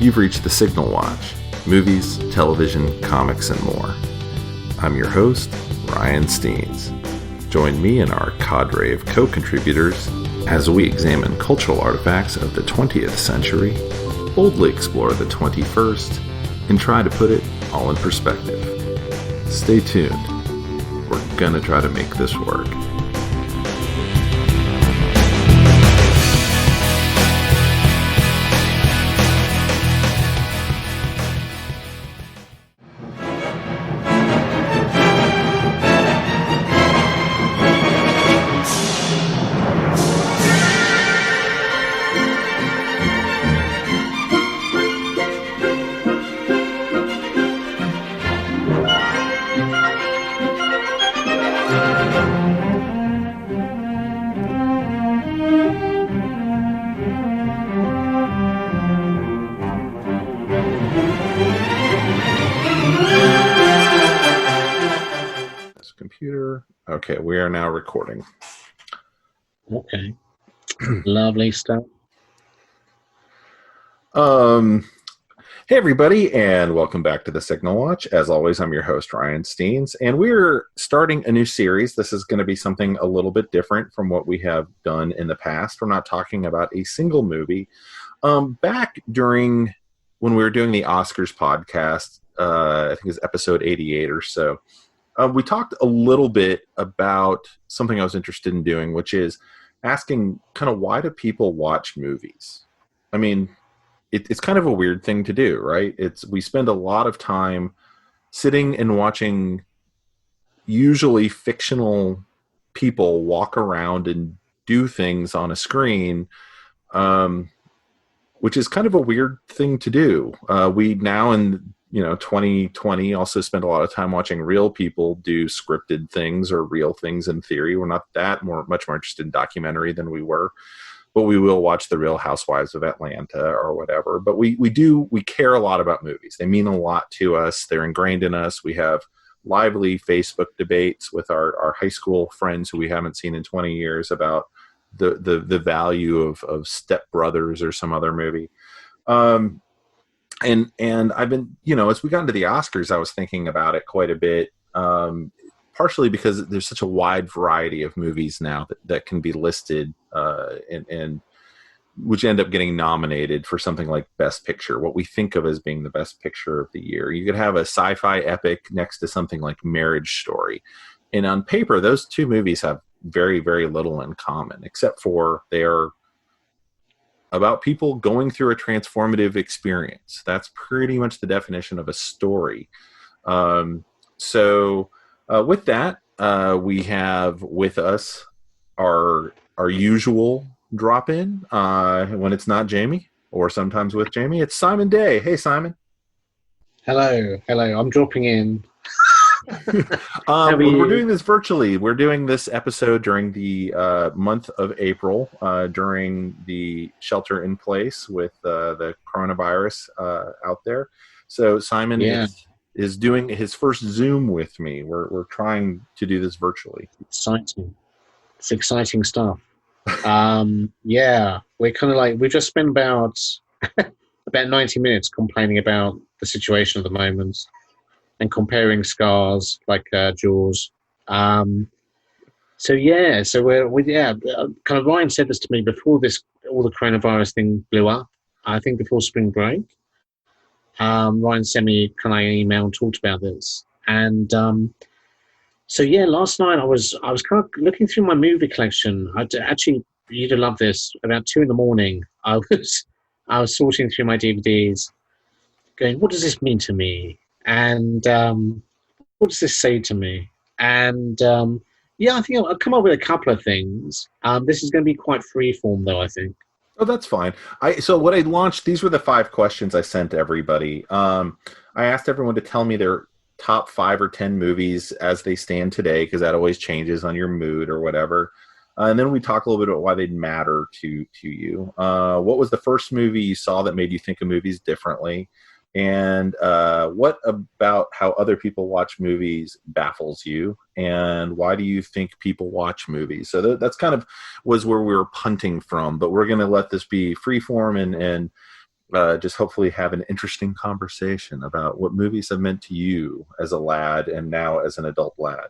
You've reached the Signal Watch, movies, television, comics, and more. I'm your host, Ryan Steens. Join me and our cadre of co-contributors as we examine cultural artifacts of the 20th century, boldly explore the 21st, and try to put it all in perspective. Stay tuned. We're gonna try to make this work. Okay, we are now recording. Okay. Lovely stuff. Hey everybody, and welcome back to the Signal Watch. As always, I'm your host, Ryan Steens, and we're starting a new series. This is going to be something a little bit different from what we have done in the past. We're not talking about a single movie. Back during when we were doing the Oscars podcast, I think it was episode 88 or so, we talked a little bit about something I was interested in doing, which is asking kind of why do people watch movies? I mean, it's kind of a weird thing to do, right? We spend a lot of time sitting and watching usually fictional people walk around and do things on a screen, which is kind of a weird thing to do. We now in 2020 also spend a lot of time watching real people do scripted things or real things in theory. We're not much more interested in documentary than we were, but we will watch The Real Housewives of Atlanta or whatever. But we care a lot about movies. They mean a lot to us. They're ingrained in us. We have lively Facebook debates with our high school friends who we haven't seen in 20 years about the value of Step Brothers or some other movie. And I've been, as we got into the Oscars, I was thinking about it quite a bit, partially because there's such a wide variety of movies now that can be listed and which end up getting nominated for something like Best Picture, what we think of as being the best picture of the year. You could have a sci-fi epic next to something like Marriage Story. And on paper, those two movies have very, very little in common, except for they are about people going through a transformative experience. That's pretty much the definition of a story. So with that, we have with us our usual drop-in when it's not Jamie, or sometimes with Jamie. It's Simon Day. Hey, Simon. Hello. I'm dropping in. We're doing this virtually. We're doing this episode during the month of April, during the shelter in place with the coronavirus out there. So Simon is doing his first Zoom with me. We're trying to do this virtually. Exciting. It's exciting stuff. We're kind of like, we just spent about 90 minutes complaining about the situation at the moment and comparing scars like Jaws. So we're kind of Ryan said this to me before all the coronavirus thing blew up. I think before spring break. Ryan sent me kind of an email and talked about this. And last night I was kind of looking through my movie collection. You'd love this. About 2 a.m, I was sorting through my DVDs, going, what does this mean to me? And what does this say to me? And I think I'll come up with a couple of things. This is going to be quite freeform, though, I think. Oh, that's fine. So what I launched, these were the 5 questions I sent to everybody. I asked everyone to tell me their top 5 or 10 movies as they stand today, because that always changes on your mood or whatever. And then we talk a little bit about why they'd matter to you. What was the first movie you saw that made you think of movies differently? And what about how other people watch movies baffles you? And why do you think people watch movies? So that's kind of was where we were punting from. But we're going to let this be freeform and just hopefully have an interesting conversation about what movies have meant to you as a lad and now as an adult lad.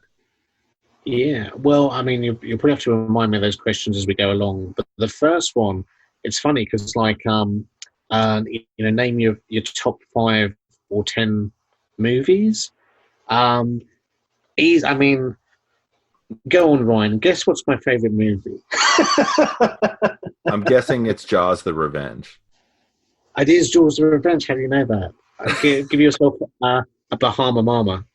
Yeah, well, I mean, you probably have to remind me of those questions as we go along. But the first one, it's funny because, like, name your top 5 or 10 movies. Um, I mean, go on, Ryan. Guess what's my favorite movie? I'm guessing it's Jaws: The Revenge. It is Jaws the Revenge. How do you know that? Give yourself a Bahama Mama.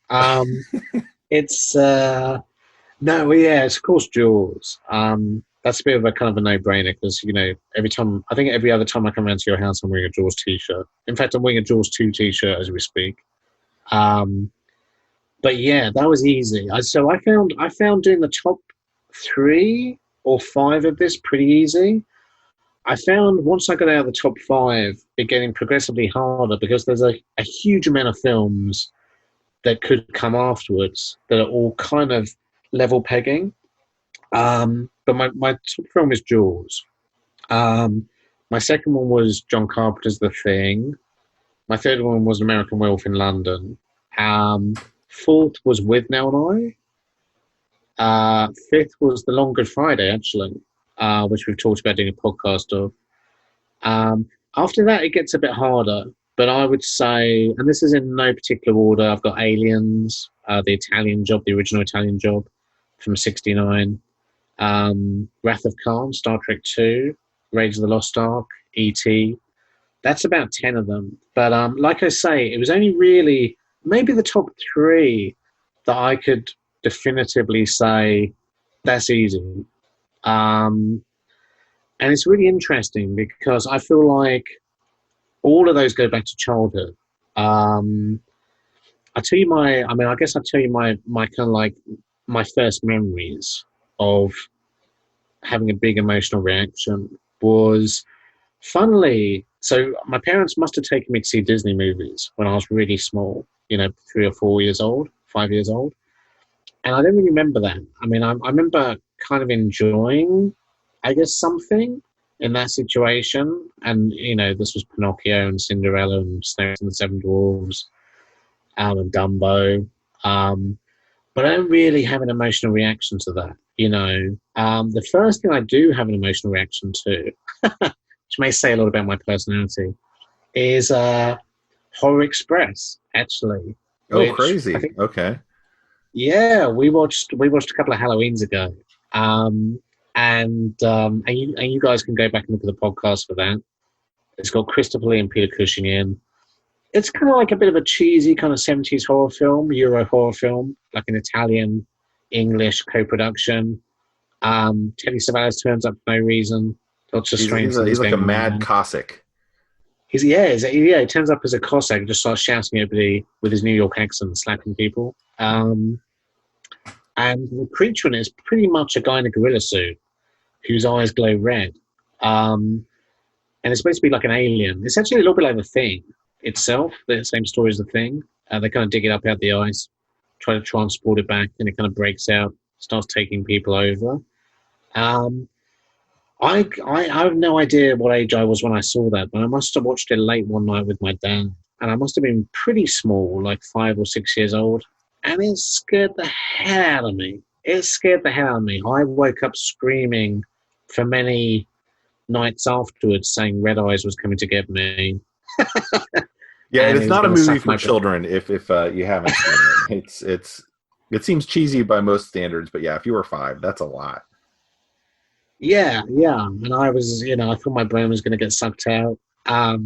It's no, well, yeah, it's of course Jaws. That's a bit of a kind of a no-brainer because I think every other time I come around to your house, I'm wearing a Jaws t-shirt. In fact, I'm wearing a Jaws 2 t-shirt as we speak. Um, but yeah, that was easy. So I found doing the top 3 or 5 of this pretty easy. I found once I got out of the top 5, it getting progressively harder because there's a huge amount of films that could come afterwards that are all kind of level pegging. But my top film is Jaws. My second one was John Carpenter's The Thing. My third one was American Werewolf in London. Fourth was With Now and I. Fifth was The Long Good Friday, actually, which we've talked about doing a podcast of. After that, it gets a bit harder. But I would say, and this is in no particular order, I've got Aliens, the Italian Job, the original Italian Job from '69, Wrath of Khan, Star Trek 2, Raiders of the Lost Ark, E.T. That's about 10 of them. But like I say, it was only really maybe the top 3 that I could definitively say that's easy. Um, and it's really interesting because I feel like all of those go back to childhood. Um, I guess I'll tell you my kind of like my first memories of having a big emotional reaction was funnily. So my parents must have taken me to see Disney movies when I was really small, 3 or 4 years old, 5 years old. And I don't really remember that. I mean, I remember kind of enjoying, I guess, something in that situation. And, this was Pinocchio and Cinderella and Snow and the Seven Dwarfs, and Dumbo. But I don't really have an emotional reaction to that. The first thing I do have an emotional reaction to, which may say a lot about my personality, is Horror Express, actually. Oh, Which I crazy. think, Okay. yeah, we watched a couple of Halloweens ago, and you guys can go back and look at the podcast for that. It's got Christopher Lee and Peter Cushing in. It's kind of like a bit of a cheesy kind of 70s horror film, Euro horror film, like an Italian English co-production. Teddy Savalas turns up for no reason. Lots of strange He's things like a going on mad there. Cossack. He turns up as a Cossack and just starts shouting at everybody with his New York accent, slapping people. And the creature in it is pretty much a guy in a gorilla suit whose eyes glow red. And it's supposed to be like an alien. It's actually a little bit like The Thing itself, the same story as The Thing. They kind of dig it up out of the ice, try to transport it back, and it kind of breaks out, starts taking people over. Um, I have no idea what age I was when I saw that, but I must have watched it late one night with my dad, and I must have been pretty small, like 5 or 6 years old, and it scared the hell out of me. It scared the hell out of me. I woke up screaming for many nights afterwards, saying Red Eyes was coming to get me, Yeah, and it's he was not a going to movie suck for my blood. children if you haven't seen it. It seems cheesy by most standards, but yeah, if you were 5, that's a lot. Yeah, yeah. And I was, I thought my brain was going to get sucked out. I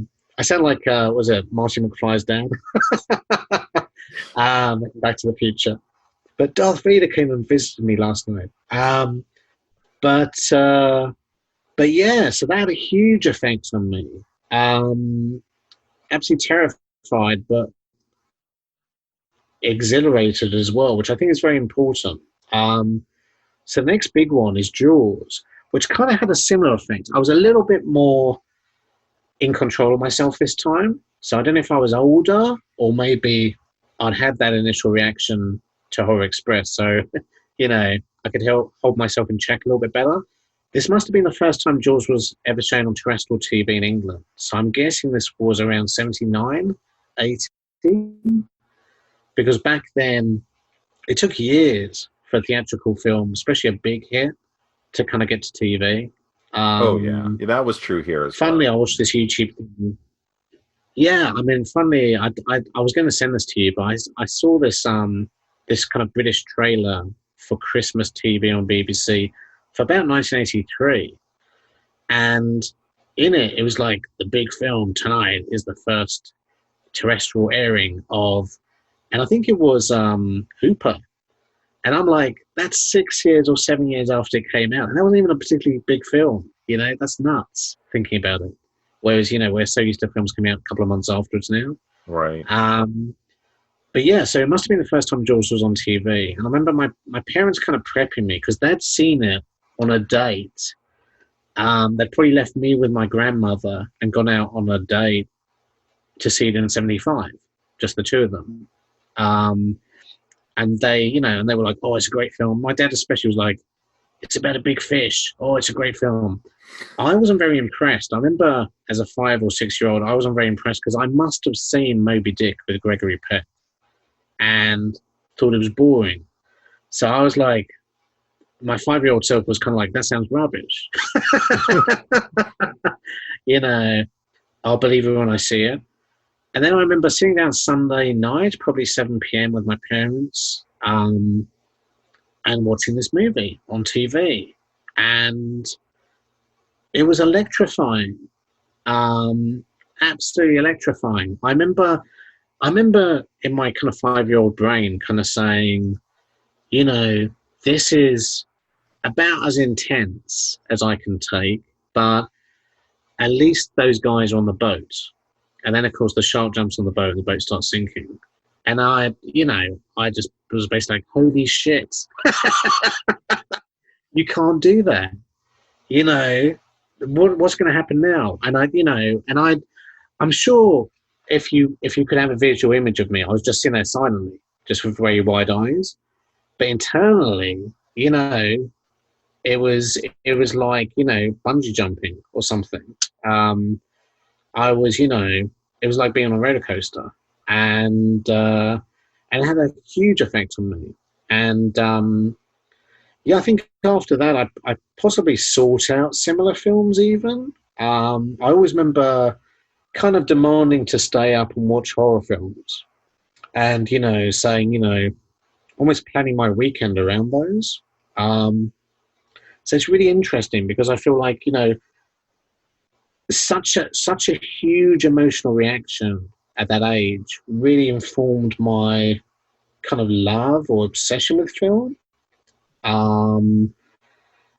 sound like, was it Marty McFly's dad? Back to the Future. But Darth Vader came and visited me last night. But but yeah, so that had a huge effect on me. Absolutely terrified, but exhilarated as well, which I think is very important. So the next big one is Jaws, which kind of had a similar effect. I was a little bit more in control of myself this time. So I don't know if I was older or maybe I'd had that initial reaction to Horror Express. So, I could hold myself in check a little bit better. This must have been the first time Jaws was ever shown on terrestrial TV in England. So I'm guessing this was around 79, 80, because back then it took years for a theatrical film, especially a big hit, to kind of get to TV. Oh yeah, Um, yeah, that was true here as Funnily, well. I watched this YouTube thing. Yeah, I mean, funnily, I was going to send this to you, but I saw this kind of British trailer for Christmas TV on BBC for about 1983, and in it, it was like the big film tonight is the first terrestrial airing of, and I think it was Hooper. And I'm like, that's 6 years or 7 years after it came out. And that wasn't even a particularly big film. You know, that's nuts thinking about it. Whereas, we're so used to films coming out a couple of months afterwards now. Right. Um, but yeah, so it must have been the first time Jaws was on TV. And I remember my parents kind of prepping me because they'd seen it on a date. They'd probably left me with my grandmother and gone out on a date to see it in 75, just the two of them. Um, and they were like, "Oh, it's a great film." My dad especially was like, "It's about a big fish. Oh, it's a great film." I wasn't very impressed. I remember as a 5 or 6 year old, I wasn't very impressed because I must have seen Moby Dick with Gregory Peck and thought it was boring. So I was like, my 5 year old self was kind of like, "That sounds rubbish." you know, I'll believe it when I see it. And then I remember sitting down Sunday night, probably 7 p.m. with my parents, and watching this movie on TV. And it was electrifying, absolutely electrifying. I remember in my kind of 5 year old brain kind of saying, this is about as intense as I can take, but at least those guys are on the boat. And then, of course, the shark jumps on the boat and the boat starts sinking. And I just was basically like, holy shit, you can't do that. What's going to happen now? And I'm sure if you could have a visual image of me, I was just sitting there silently, just with very wide eyes. But internally, it was like bungee jumping or something. I was, it was like being on a roller coaster, and it had a huge effect on me. And yeah, I think after that, I possibly sought out similar films. Even I always remember kind of demanding to stay up and watch horror films, and saying almost planning my weekend around those. So it's really interesting because I feel like such a huge emotional reaction at that age really informed my kind of love or obsession with film. Um,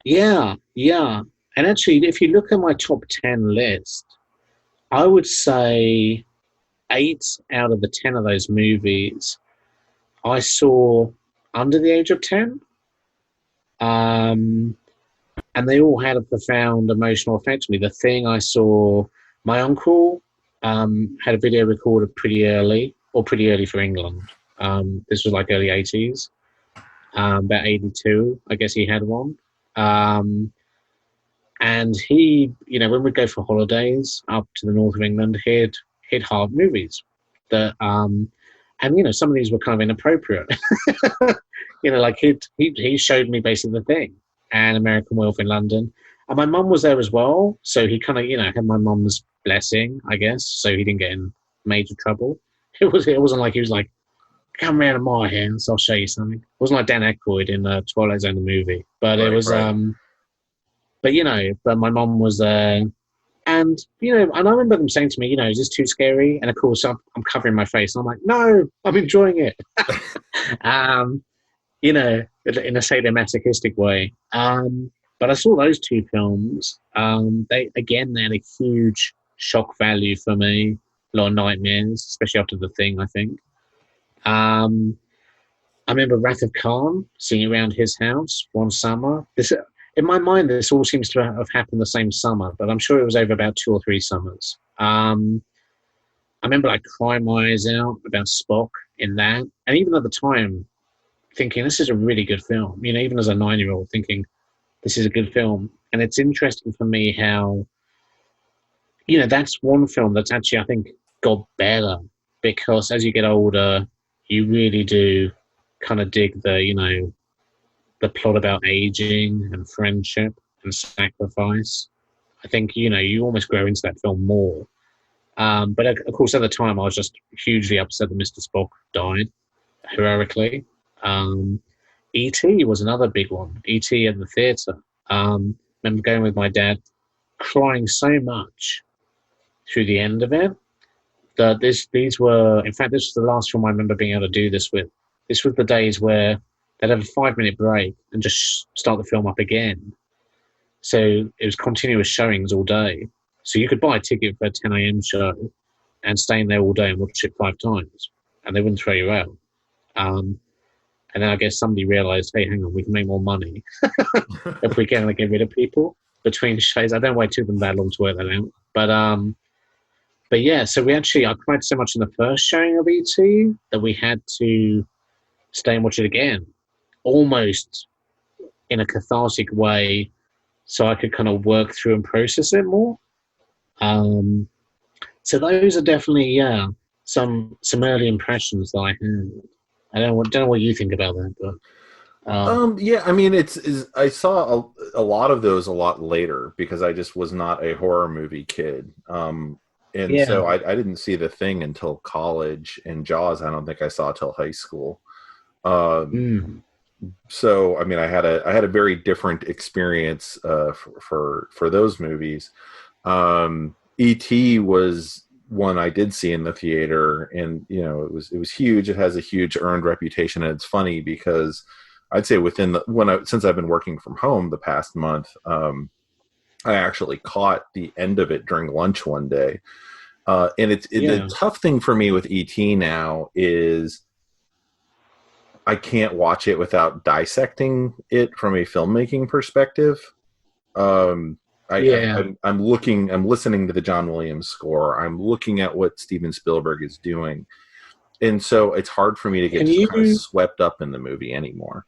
yeah, yeah. And actually, if you look at my top 10 list, I would say 8 out of the 10 of those movies I saw under the age of 10. Um, and they all had a profound emotional effect on me. The Thing I saw, my uncle had a video recorded pretty early, or pretty early for England. This was like early 80s, about 82, I guess he had one. And he, when we'd go for holidays up to the north of England, he'd have movies that, and some of these were kind of inappropriate. Like he showed me basically The Thing and American Werewolf in London, and my mum was there as well. So he kind of, had my mum's blessing, I guess, so he didn't get in major trouble. It wasn't like he was like, "Come round to my house, I'll show you something." It wasn't like Dan Aykroyd in Twilight Zone the movie, but it Right, was right. but my mom was there. And, and I remember them saying to me, "Is this too scary?" And of course, I'm covering my face. And I'm like, "No, I'm enjoying it." um, in a sadomasochistic way. But I saw those two films. They had a huge shock value for me. A lot of nightmares, especially after The Thing, I think. Um, I remember Wrath of Khan, seeing around his house one summer. In my mind, this all seems to have happened the same summer, but I'm sure it was over about 2 or 3 summers. I remember like crying my eyes out about Spock in that, and even at the time, thinking this is a really good film. Even as a 9 year old, thinking this is a good film. And it's interesting for me how, that's one film that's actually, I think, got better because as you get older, you really do kind of dig the plot about aging and friendship and sacrifice. I think, you almost grow into that film more. But of course, at the time, I was just hugely upset that Mr. Spock died heroically. Um, E.T. was another big one. E.T. at the theatre. Remember going with my dad, crying so much through the end of it that these were, in fact, this was the last film I remember being able to do this with. This was the days where they'd have a 5 minute break and just start the film up again. So it was continuous showings all day. So you could buy a ticket for a 10 a.m. show and stay in there all day and watch it 5 times, and they wouldn't throw you out. Um, and then I guess somebody realised, hey, hang on, we can make more money if we can get rid of people between shows. I don't wait too them that long to work that out, but yeah. So I cried so much in the first showing of ET that we had to stay and watch it again, almost in a cathartic way, so I could kind of work through and process it more. Um, so those are definitely some early impressions that I had. I don't know what you think about that, but Yeah, I mean, I saw a lot of those a lot later because I just was not a horror movie kid. And yeah, so I didn't see The Thing until college, and Jaws I don't think I saw till high school. Um, mm, so I mean, I had a very different experience for those movies. E.T. was one I did see in the theater, and it was huge. It has a huge earned reputation, and it's funny because I'd say since I've been working from home the past month, I actually caught the end of it during lunch one day. And the yeah, tough thing for me with ET now is I can't watch it without dissecting it from a filmmaking perspective. Um, yeah. I'm listening to the John Williams score. I'm looking at what Steven Spielberg is doing, and so it's hard for me to get Can just kind of you swept up in the movie anymore.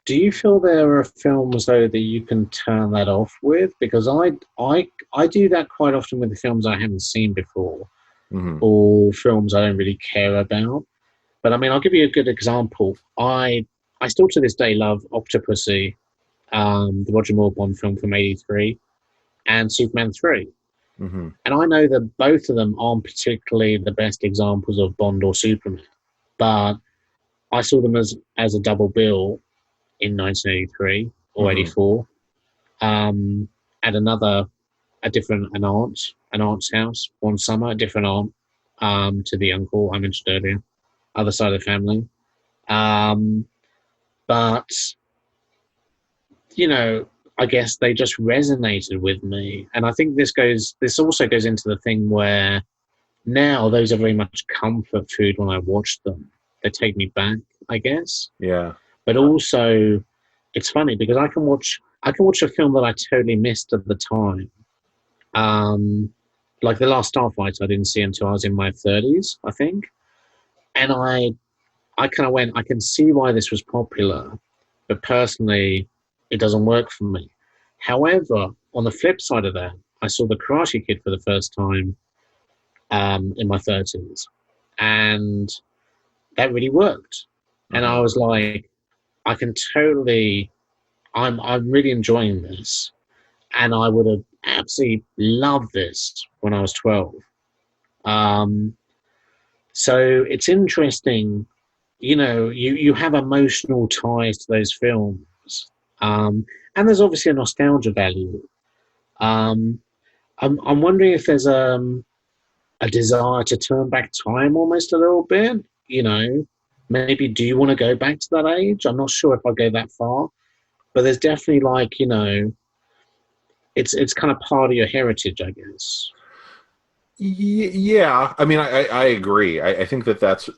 do you feel there are films though that you can turn that off with? Because I do that quite often with the films I haven't seen before Hmm. or films I don't really care about. But I mean, I'll give you a good example. I still to this day love Octopussy, the Roger Moore Bond film from '83, and Superman 3. Hmm. And I know that both of them aren't particularly the best examples of Bond or Superman, but I saw them as a double bill in 1983 or Hmm. 84, at an aunt's house one summer, a different aunt, to the uncle I mentioned earlier, other side of the family. Um, but you know, I guess they just resonated with me, and I think this also goes into the thing where now those are very much comfort food when I watch them. They take me back, I guess. Yeah. But also, it's funny because I can watch a film that I totally missed at the time. Um, like The Last Starfighter, I didn't see until I was in my 30s, I think. And I kind of went, I can see why this was popular, but personally, it doesn't work for me. However, on the flip side of that, I saw The Karate Kid for the first time in my 30s, and that really worked. And I Uh-huh. was like, I can totally, I'm really enjoying this, and I would have absolutely loved this when I was 12. Um, so it's interesting, you have emotional ties to those films, um, and there's obviously a nostalgia value. Um, I'm wondering if there's a desire to turn back time almost a little bit. Maybe do you want to go back to that age? I'm not sure if I go that far, but there's definitely like it's kind of part of your heritage, I guess. Yeah, I mean, I agree. I think that's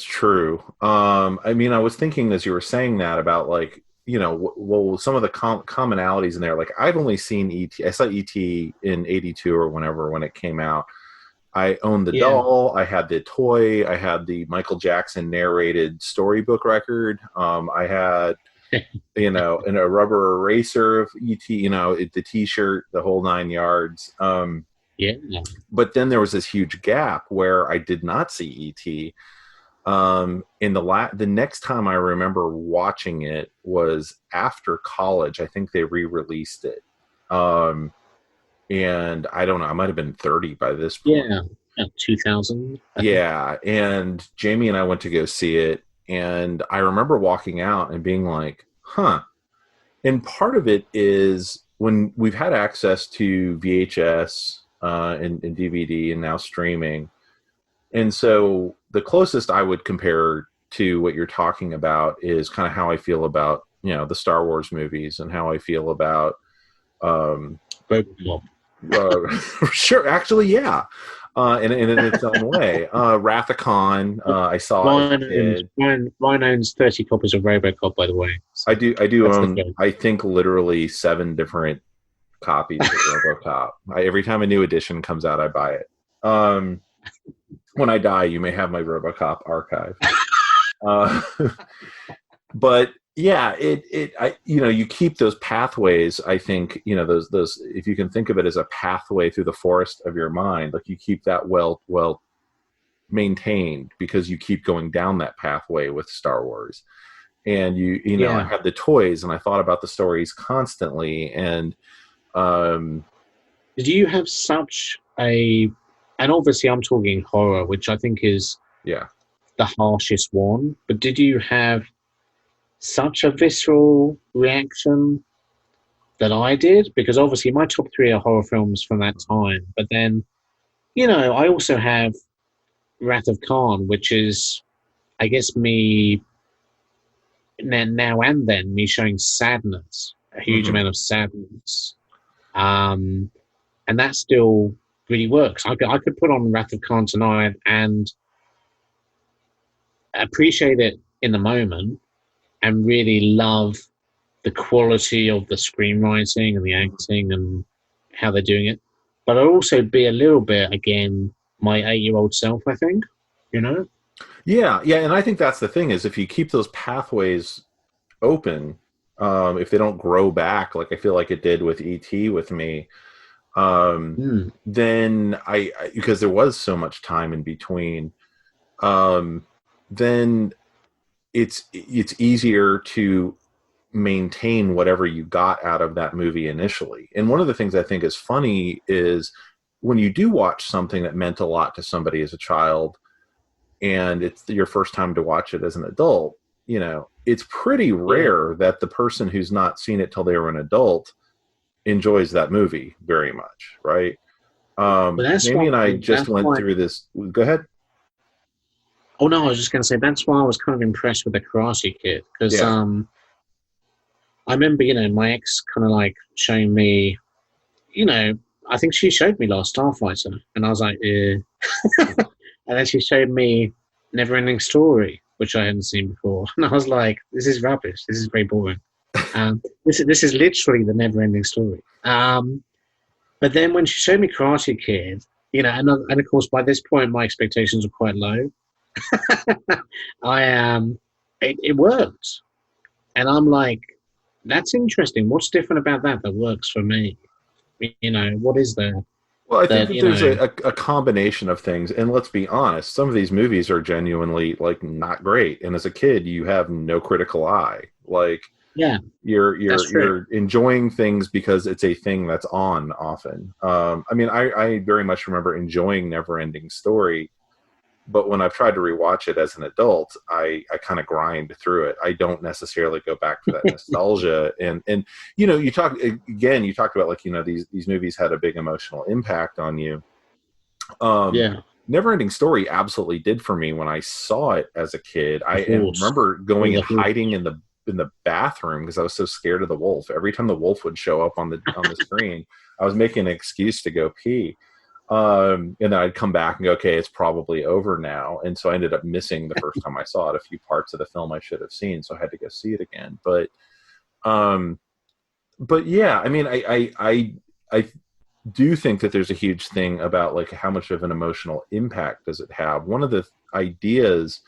true. I mean, I was thinking as you were saying that about like well, some of the commonalities in there. Like I've only seen ET. I saw ET in '82 or whenever when it came out. I owned the Yeah, doll. I had the toy. I had the Michael Jackson narrated storybook record. I had and a rubber eraser of ET, the T-shirt, the whole 9 yards. Yeah. But then there was this huge gap where I did not see ET. In the next time I remember watching it was after college. I think they re-released it. And I don't know, I might have been 30 by this point. Yeah. 2000, I think. Yeah, and Jamie and I went to go see it, and I remember walking out and being like, "Huh." And part of it is when we've had access to VHS and DVD and now streaming, and so the closest I would compare to what you're talking about is kind of how I feel about the Star Wars movies and how I feel about um, Robocop. sure, actually, yeah. In its own way. Wrath of Khan, I saw as a kid. Ryan owns 30 copies of Robocop, by the way. So I do that's the own, thing. I think, literally 7 different copies of RoboCop. Every time a new edition comes out, I buy it. When I die, you may have my RoboCop archive. Uh, but yeah, you keep those pathways. I think those if you can think of it as a pathway through the forest of your mind, like you keep that well maintained because you keep going down that pathway with Star Wars. And I Yeah. had the toys and I thought about the stories constantly. And um, Did you have such a, and obviously I'm talking horror, which I think is yeah, the harshest one, but did you have such a visceral reaction that I did? Because obviously my top three are horror films from that time, but then, I also have Wrath of Khan, which is, I guess, me now and then, me showing sadness, a huge hmm amount of sadness. Um, and that still really works. I could put on Wrath of Khan tonight and appreciate it in the moment and really love the quality of the screenwriting and the acting and how they're doing it. But I'll also be a little bit, again, my 8-year-old self, I think, you know? yeah, and I think that's the thing is if you keep those pathways open, if they don't grow back, like I feel like it did with ET with me, um, Mm, then because there was so much time in between, um, then it's easier to maintain whatever you got out of that movie initially. And one of the things I think is funny is when you do watch something that meant a lot to somebody as a child and it's your first time to watch it as an adult, it's pretty yeah. rare that the person who's not seen it till they were an adult enjoys that movie very much, right? But that's Jamie why, and I just that's went why, through this. Go ahead. oh no, I was just going to say, that's why I was kind of impressed with the Karate Kid. Because Yeah. I remember, my ex kind of like showing me, you know, I think she showed me Last Starfighter. And I was like, eh. And then she showed me Neverending Story, which I hadn't seen before. And I was like, this is rubbish. This is very boring. This is literally the Neverending Story. But then when she showed me Karate Kid, and of course by this point my expectations were quite low. It worked, and I'm like, that's interesting. What's different about that works for me? What is there Well, I think that that there's a combination of things, and let's be honest, some of these movies are genuinely like not great, and as a kid, you have no critical eye. Like Yeah, you're that's you're true. you're enjoying things because it's a thing that's on often. I mean, I very much remember enjoying Neverending Story, but when I've tried to rewatch it as an adult, I kind of grind through it. I don't necessarily go back for that nostalgia. And you talked about like these movies had a big emotional impact on you. Um, Yeah, Neverending Story absolutely did for me when I saw it as a kid. the And horse, remember all going and the horse. hiding in the bathroom because I was so scared of the wolf. Every time the wolf would show up on the screen, I was making an excuse to go pee. And then I'd come back and go, okay, it's probably over now. And so I ended up missing the first time I saw it a few parts of the film I should have seen, so I had to go see it again. Um, but yeah, I mean, I do think that there's a huge thing about like how much of an emotional impact does it have. One of the ideas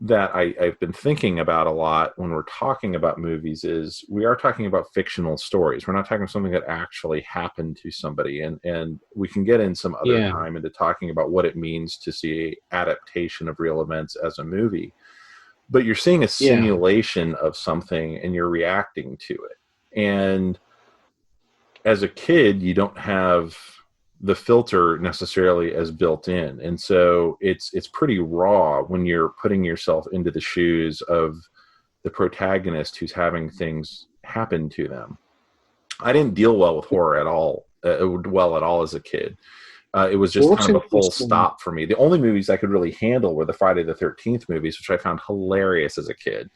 that I've been thinking about a lot when we're talking about movies is we are talking about fictional stories. We're not talking about something that actually happened to somebody. And we can get in some other Yeah, time into talking about what it means to see adaptation of real events as a movie. But you're seeing a yeah, simulation of something and you're reacting to it. And as a kid, you don't have the filter necessarily as built in, and so it's pretty raw when you're putting yourself into the shoes of the protagonist who's having things happen to them. I didn't deal well with horror at all, well at all as a kid. It was well, just kind what's of a full interesting? stop for me. The only movies I could really handle were the Friday the 13th movies, which I found hilarious as a kid.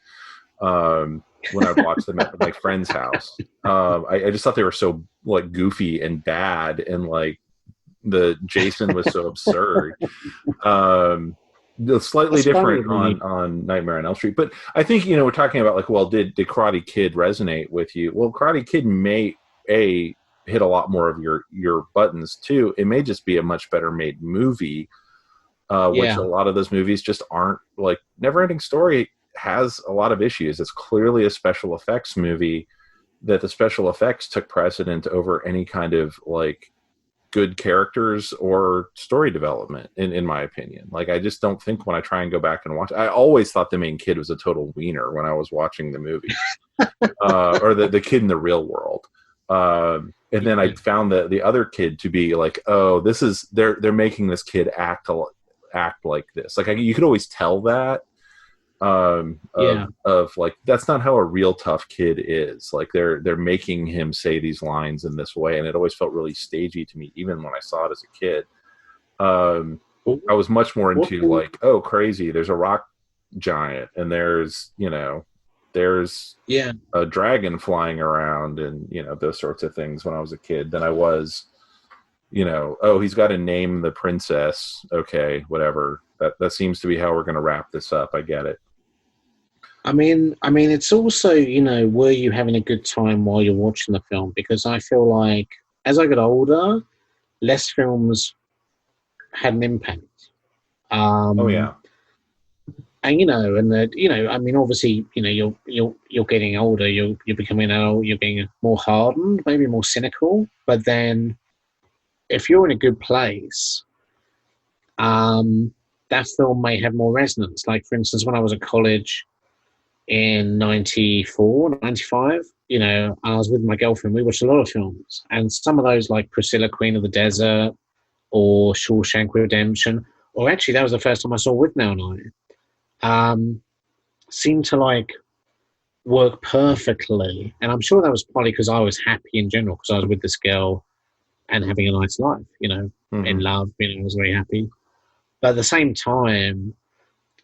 When I watched them at my friend's house. I just thought they were so like goofy and bad, and like the Jason was so absurd. Um, slightly That's funny different when you. on Nightmare on Elm Street, but I think we're talking about like, well, did Karate Kid resonate with you? Well, Karate Kid may a hit a lot more of your buttons too. It may just be a much better made movie, which a Yeah, lot of those movies just aren't. Like Neverending Story has a lot of issues. It's clearly a special effects movie that the special effects took precedent over any kind of like good characters or story development in my opinion. Like I just don't think when I try and go back and watch, I always thought the main kid was a total wiener when I was watching the movies, or the kid in the real world. And then I yeah, found the other kid to be like, oh, this is they're making this kid act like this. Like you could always tell that, yeah. of like that's not how a real tough kid is. Like they're making him say these lines in this way, and it always felt really stagey to me, even when I saw it as a kid. Um, Well, I was much more what? into like, oh, crazy! There's a rock giant, and there's Yeah. a dragon flying around, and those sorts of things when I was a kid. Than I was, oh, he's got to name the princess. Okay, whatever. That seems to be how we're going to wrap this up. I get it. It's also, were you having a good time while you're watching the film? Because I feel like as I got older, less films had an impact. Oh Um, yeah. and and that, obviously, you're getting older, you're becoming adult, you're being more hardened, maybe more cynical. But then, if you're in a good place, um, that film may have more resonance. Like, for instance, when I was at college in 94, 95, I was with my girlfriend. We watched a lot of films, and some of those, like Priscilla, Queen of the Desert, or Shawshank Redemption, or actually, that was the first time I saw With Now and I, seemed to like work perfectly. And I'm sure that was probably because I was happy in general, because I was with this girl and having a nice life, in Hmm. love, I was very happy. But at the same time,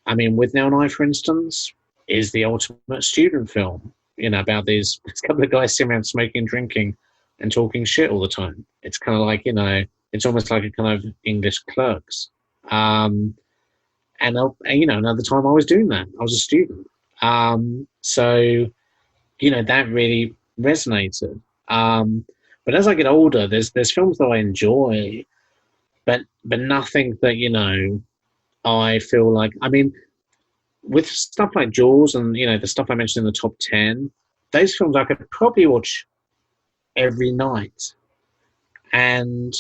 With Now and I, for instance, is the ultimate student film, about these this couple of guys sitting around smoking, drinking, and talking shit all the time. It's kind of like, it's almost like a kind of English Clerks. Um, another time I was doing that. I was a student. So, that really resonated. But as I get older, there's films that I enjoy, but nothing that, I feel like, with stuff like Jaws and the stuff I mentioned in the top 10, those films I could probably watch every night, and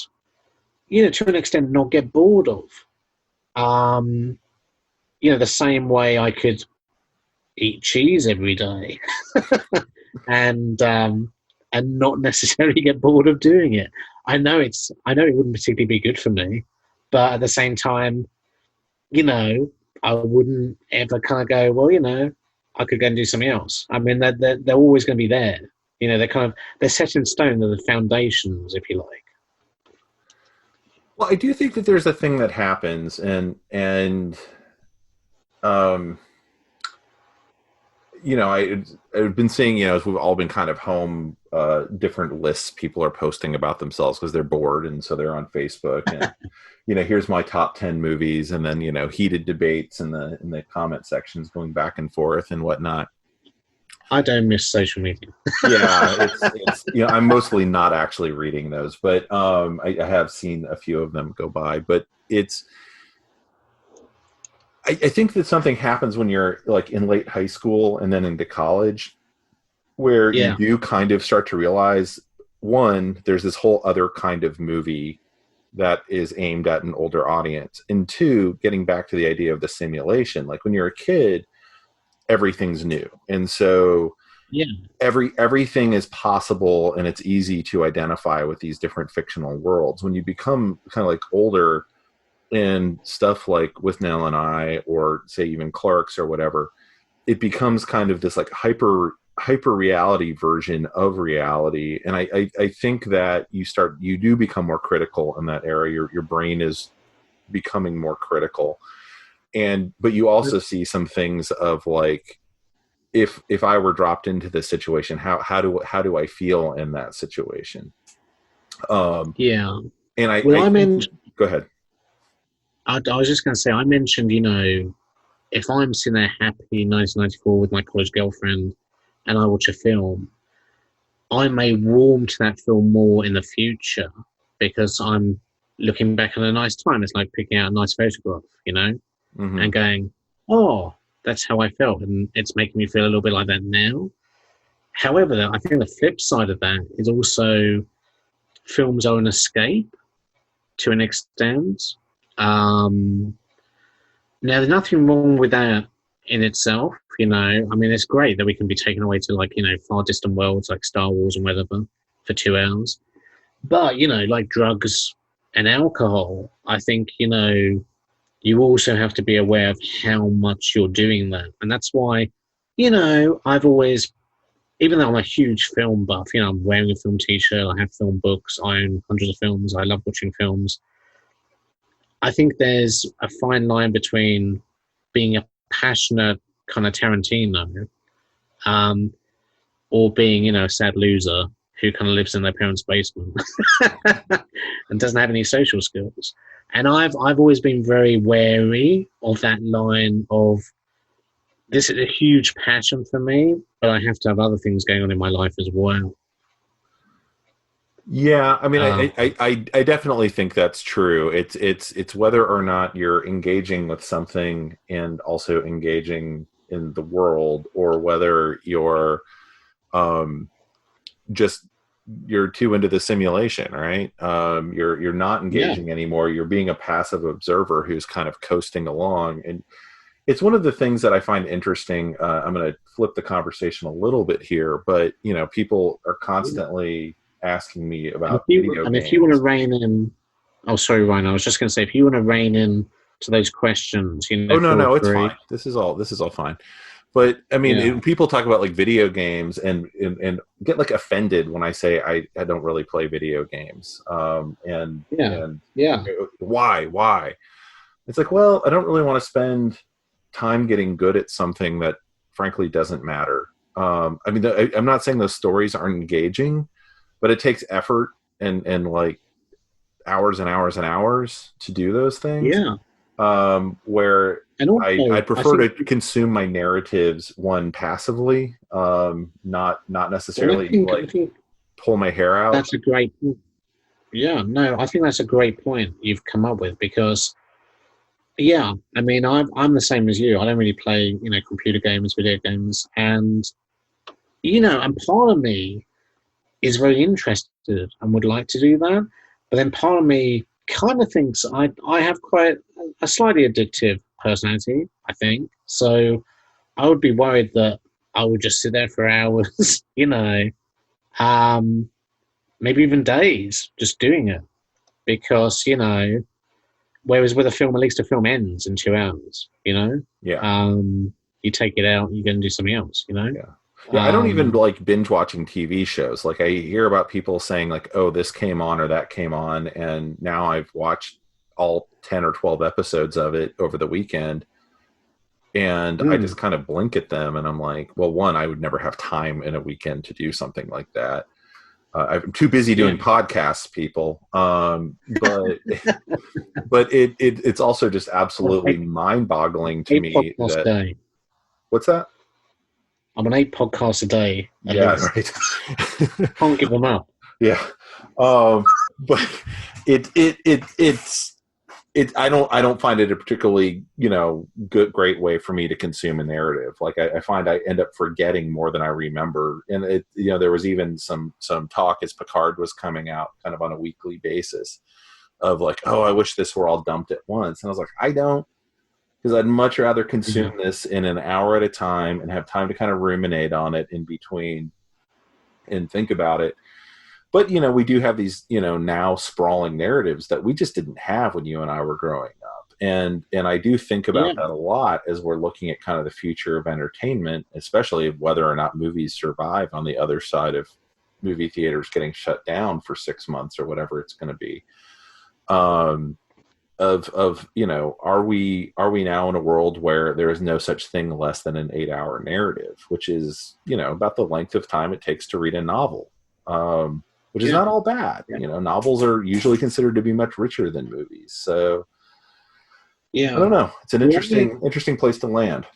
to an extent not get bored of. Um, the same way I could eat cheese every day, and not necessarily get bored of doing it. I know it wouldn't particularly be good for me, but at the same time, you know, I wouldn't ever kind of go, well, I could go and do something else. They're always going to be there. They're set in stone. They're the foundations, if you like. Well, I do think that there's a thing that happens, and um, I've been seeing, as we've all been kind of home, different lists people are posting about themselves because they're bored, and so they're on Facebook, and here's my top 10 movies, and then heated debates in the comment sections going back and forth and whatnot. I don't miss social media. Yeah, it's I'm mostly not actually reading those, but I have seen a few of them go by. But I think that something happens when you're like in late high school and then into college, where you Yeah, do kind of start to realize, one, there's this whole other kind of movie that is aimed at an older audience, and two, getting back to the idea of the simulation. Like when you're a kid, everything's new, and so yeah, everything is possible, and it's easy to identify with these different fictional worlds. When you become kind of like older, and stuff like with Nell and I, or say even Clerks or whatever, it becomes kind of this like hyper reality version of reality. And I think that you do become more critical in that area. Your brain is becoming more critical. And but you also see some things of like, if I were dropped into this situation, how do I feel in that situation? Um yeah. and Well, I think, go ahead. I was just going to say, I mentioned, if I'm sitting there happy in 1994 with my college girlfriend and I watch a film, I may warm to that film more in the future because I'm looking back on a nice time. It's like picking out a nice photograph, Hmm. and going, oh, that's how I felt. And it's making me feel a little bit like that now. However, I think the flip side of that is also films are an escape to an extent. Um, Now, there's nothing wrong with that in itself. I mean, it's great that we can be taken away to like, far distant worlds like Star Wars and whatever for 2 hours. But, like drugs and alcohol, I think, you also have to be aware of how much you're doing that. And that's why, I've always, even though I'm a huge film buff, I'm wearing a film t shirt, I have film books, I own hundreds of films, I love watching films. I think there's a fine line between being a passionate kind of Tarantino, um, or being, a sad loser who kind of lives in their parents' basement and doesn't have any social skills. And I've always been very wary of that line of this is a huge passion for me, but I have to have other things going on in my life as well. Yeah, I mean, Uh, I definitely think that's true. It's whether or not you're engaging with something and also engaging in the world, or whether you're um, just you're too into the simulation, right? You're not yeah, engaging anymore. You're being a passive observer who's kind of coasting along, and it's one of the things that I find interesting. I'm going to flip the conversation a little bit here, but people are constantly asking me about video if you want to games. rein in, oh sorry, Ryan, I was just going to say if you want to rein in to those questions, Oh no, feel no, it's free. fine. This is all fine. But I mean, Yeah, people talk about like video games, and get like offended when I say I don't really play video games. yeah, And yeah, why? It's like, well, I don't really want to spend time getting good at something that frankly doesn't matter. I mean, I'm not saying those stories aren't engaging, but it takes effort and like hours and hours and hours to do those things. yeah. Where And I also, I prefer think, to consume my narratives, one, passively, not necessarily I like think pull my hair out. that's a great, yeah, no, I think that's a great point you've come up with because, yeah, I mean, I'm the same as you. I don't really play, computer games, video games, and and part of me is very interested and would like to do that, but then part of me kind of thinks I have quite a slightly addictive personality. I think so. I would be worried that I would just sit there for hours, um, maybe even days, just doing it because whereas with a film, at least a film ends in 2 hours. Yeah, You take it out, you go and do something else. yeah, yeah. I don't even Um, like binge watching TV shows. Like I hear about people saying like, "Oh, this came on or that came on," and now I've watched all 10 or 12 episodes of it over the weekend, and I just mm, kind of blink at them, and I'm like, well, one, I would never have time in a weekend to do something like that. I'm too busy yeah, doing podcasts, people. But it's also just well, absolutely mind-boggling to eight me podcasts a that, day. what's that? I'm on 8 podcasts a day at Yeah, least. right. Can't give them up. Yeah, but it I don't find it a particularly, great way for me to consume a narrative. Like I find I end up forgetting more than I remember. And there was even some talk as Picard was coming out kind of on a weekly basis of like, oh, I wish this were all dumped at once. And I was like, I don't, because I'd much rather Yeah. consume this in an hour at a time and have time to kind of ruminate on it in between and think about it. But we do have these now sprawling narratives that we just didn't have when you and I were growing up. And I do think Yeah. about that a lot as we're looking at kind of the future of entertainment, especially whether or not movies survive on the other side of movie theaters getting shut down for 6 months or whatever it's going to be. um are we now in a world where there is no such thing less than an 8-hour narrative, which is about the length of time it takes to read a novel, which is Yeah. not all bad. Yeah. Novels are usually considered to be much richer than movies, so I don't Yeah. know, it's an Well, interesting place to land.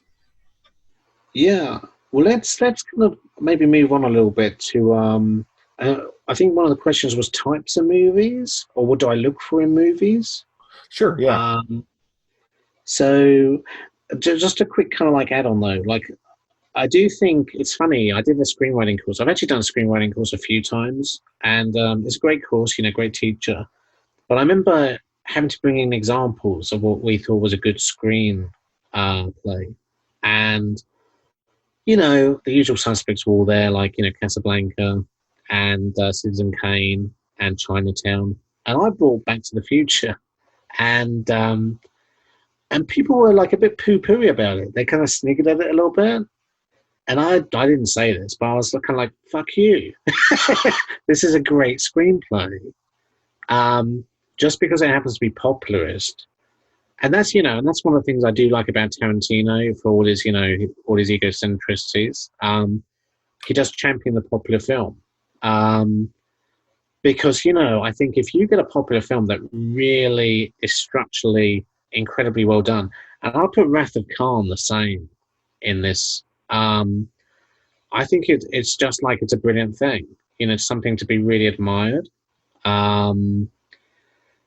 yeah. Well, let's kind of maybe move on a little bit to I think one of the questions was types of movies, or what do I look for in movies? Sure, yeah. Um, so just a quick kind of like add on though, like I do think it's funny. I did a screenwriting course. I've actually done a screenwriting course a few times, and it's a great course, great teacher. But I remember having to bring in examples of what we thought was a good screen play, and the usual suspects were all there, like Casablanca and Citizen Kane and Chinatown, and I brought Back to the Future, and and people were like a bit poo-pooey about it. They kind of sniggered at it a little bit. And I didn't say this, but I was kind of like, fuck you. This is a great screenplay. Just because it happens to be popularist. And that's one of the things I do like about Tarantino for all his egocentricities. He does champion the popular film. Because, I think if you get a popular film that really is structurally incredibly well done, and I'll put Wrath of Khan the same in this. I think it's just like it's a brilliant thing. It's something to be really admired. Um,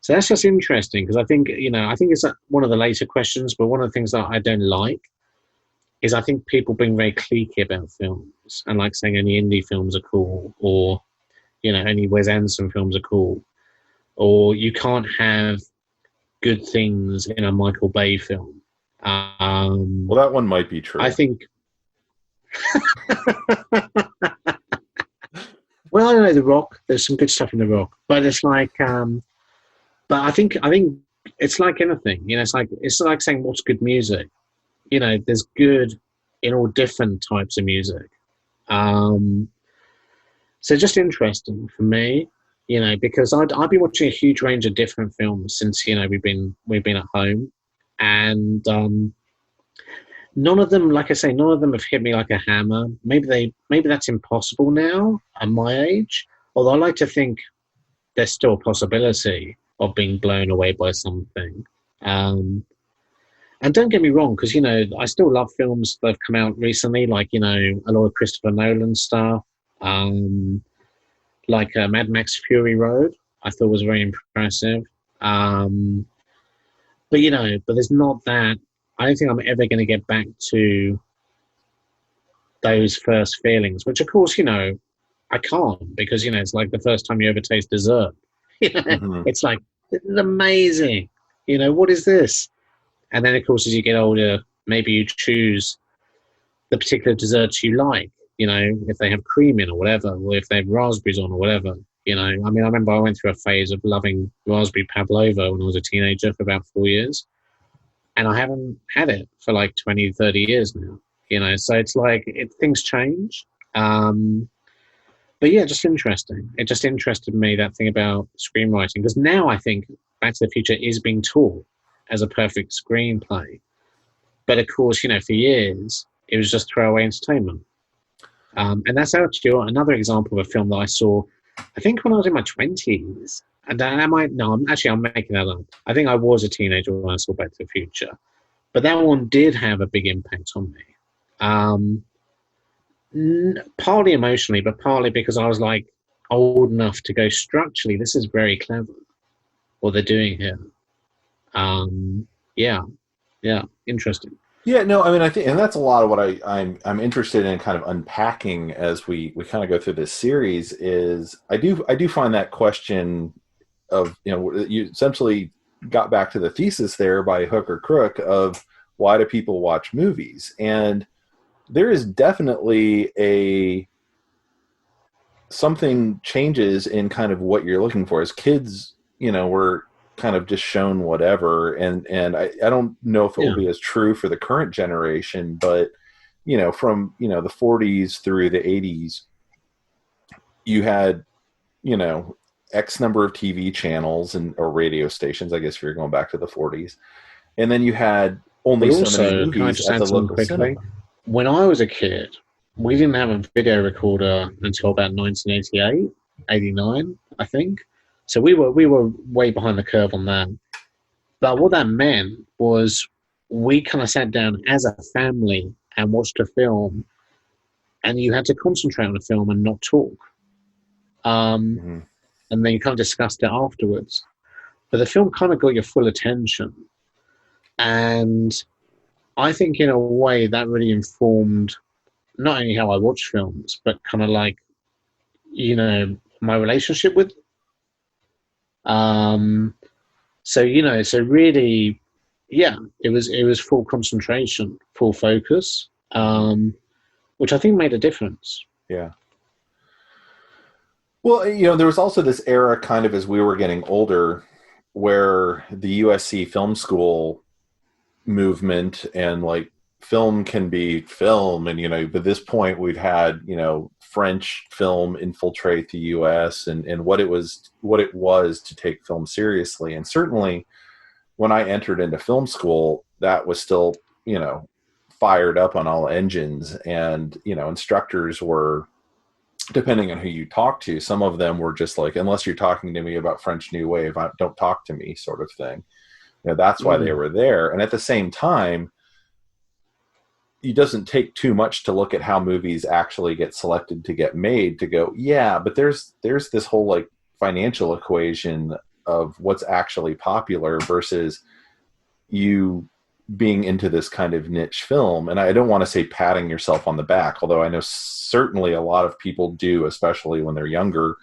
so that's just interesting because I think it's one of the later questions, but one of the things that I don't like is I think people being very cliquey about films and like saying only indie films are cool, or only Wes Anderson films are cool, or you can't have good things in a Michael Bay film. Well, that one might be I true. think. Well, I don't know The Rock. There's some good stuff in The Rock, but it's like, but I think it's like anything. It's like saying what's good music. There's good in all different types of music. Um, so just interesting for me, because I've been watching a huge range of different films since we've been at home, and none of them, like I say, none of them have hit me like a hammer. Maybe that's impossible now at my age. Although I like to think there's still a possibility of being blown away by something. Um, and don't get me wrong, because I still love films that have come out recently, like a lot of Christopher Nolan stuff, um, like Mad Max Fury Road. I thought was very impressive. Um, but there's not that. I don't think I'm ever going to get back to those first feelings, which of course, I can't because, it's like the first time you ever taste dessert. Hmm. It's like, this is amazing. What is this? And then, of course, as you get older, maybe you choose the particular desserts you like, if they have cream in or whatever, or if they have raspberries on or whatever. I mean, I remember I went through a phase of loving raspberry pavlova when I was a teenager for about 4 years. And I haven't had it for like 20, 30 years now. So it's like things change. But yeah, just interesting. It just interested me, that thing about screenwriting, because now I think Back to the Future is being taught as a perfect screenplay. But of course, for years, it was just throwaway entertainment. And that's actually another example of a film that I saw, I think when I was in my 20s. And I'm making that up. I think I was a teenager when I saw Back to the Future. But that one did have a big impact on me. Um, Partly emotionally, but partly because I was like old enough to go structurally, this is very clever what they're doing here. Yeah, yeah, interesting. Yeah, no, I mean, I think, and that's a lot of what I'm interested in kind of unpacking as we kind of go through this series. Is I do find that question of, you essentially got back to the thesis there by hook or crook of why do people watch movies, and there is definitely a something changes in kind of what you're looking for as kids. We're kind of just shown whatever, and I don't know if it will Yeah, be as true for the current generation, but from the 40s through the 80s, you had you know x number of TV channels and or radio stations, I guess, if you're going back to the 40s, and then you had only but so many also, can I movies just at add the something local quickly? cinema. When I was a kid, we didn't have a video recorder until about 1988, 89, I think. So we were way behind the curve on that. But what that meant was we kind of sat down as a family and watched a film, and you had to concentrate on the film and not talk. Um, Hmm. and then you kind of discussed it afterwards. But the film kind of got your full attention, and I think in a way that really informed not only how I watch films, but kind of like my relationship with. Um, so really, yeah, it was full concentration, full focus, Hmm. which I think made a difference. Yeah. Well, there was also this era kind of as we were getting older where the USC film school movement and like film can be film, and by this point we've had French film infiltrate the US, and what it was to take film seriously. And certainly when I entered into film school, that was still fired up on all engines, and instructors were, depending on who you talk to, some of them were just like, unless you're talking to me about French New Wave, don't talk to me, sort of thing. That's why they Mm, were there. And at the same time, it doesn't take too much to look at how movies actually get selected to get made to go, yeah, but there's this whole like financial equation of what's actually popular versus you being into this kind of niche film. And I don't want to say patting yourself on the back, although I know certainly a lot of people do, especially when they're younger.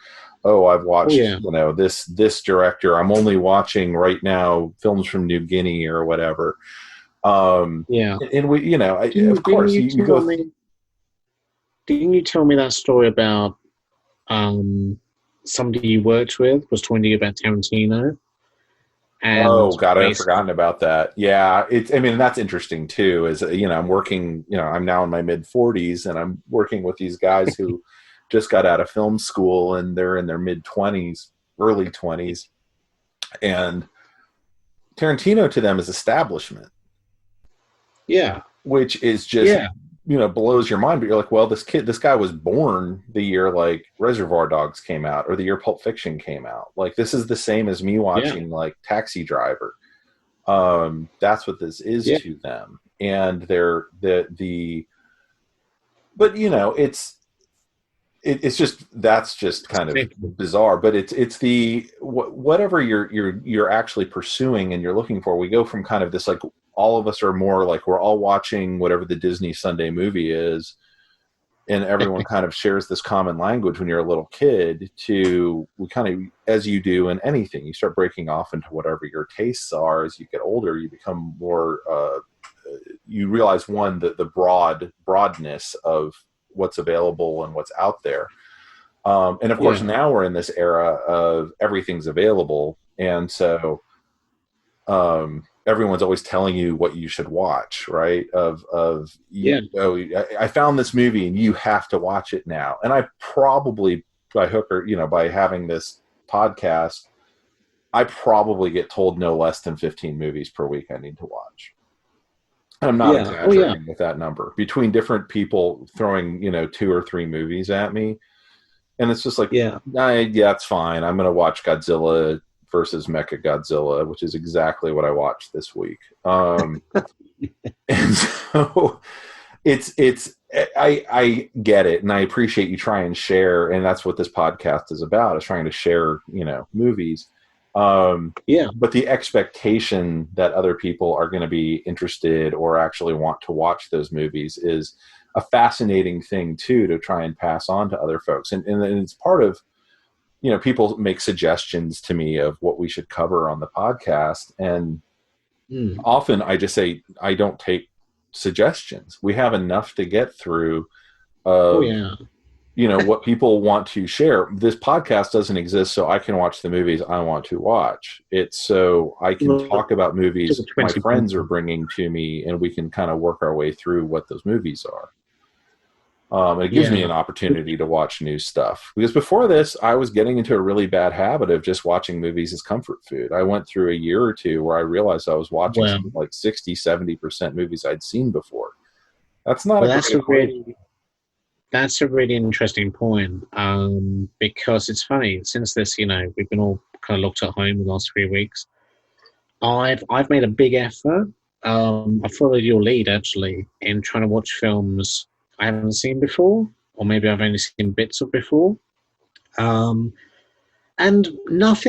Oh, I've oh watched, yeah, this director. I'm only watching right now films from New Guinea or whatever. Um, yeah. and we, Didn't, of didn't course, you you tell go. me? Didn't you tell me that story about um, somebody you worked with was talking to you about Tarantino and Oh God, I've basically, forgotten about that. Yeah, it's. I mean, that's interesting too. Is I'm working. I'm now in my mid 40s, and I'm working with these guys who just got out of film school, and they're in their mid 20s, early 20s, and Tarantino to them is establishment, yeah, which is just yeah, blows your mind. But you're like, well, this guy was born the year like Reservoir Dogs came out, or the year Pulp Fiction came out. Like this is the same as me yeah, watching like Taxi Driver. That's what this is yeah, to them, and they're the but it's just, that's just kind of exactly. bizarre. But it's the whatever you're actually pursuing and you're looking for. We go from kind of this like, all of us are more like we're all watching whatever the Disney Sunday movie is, and everyone kind of shares this common language when you're a little kid, to we kind of, as you do in anything, you start breaking off into whatever your tastes are. As you get older, you become more you realize, one, the broadness of what's available and what's out there. And of course Yeah, now we're in this era of everything's available, and so everyone's always telling you what you should watch, right? Of yeah, oh, I found this movie and you have to watch it now. And I probably, by hook or by having this podcast, I probably get told no less than 15 movies per week I need to watch. I'm not yeah, oh yeah, exaggerating with that number, between different people throwing 2 or 3 movies at me. And it's just like, yeah, yeah, it's fine. I'm going to watch Godzilla versus Mecha Godzilla, which is exactly what I watched this week. And so it's I get it, and I appreciate you try and share, and that's what this podcast is about, is trying to share movies. Yeah. But the expectation that other people are going to be interested or actually want to watch those movies is a fascinating thing too, to try and pass on to other folks. And it's part of, people make suggestions to me of what we should cover on the podcast. And Mm. often I just say, I don't take suggestions. We have enough to get through Oh of, yeah. what people want to share. This podcast doesn't exist so I can watch the movies I want to watch. It's so I can Well, talk about took a movies my 20 friends are bringing to me, and we can kind of work our way through what those movies are. It gives me Yeah. an opportunity to watch new stuff, because before this I was getting into a really bad habit of just watching movies as comfort food. I went through a year or two where I realized I was watching Well, something like 60-70% movies I'd seen before. That's not a well, great equation. that's a really interesting point. Because it's funny, since this, we've been all kind of locked at home the last 3 weeks. I've made a big effort. I followed your lead actually in trying to watch films I haven't seen before, or maybe I've only seen bits of before. Um, and none of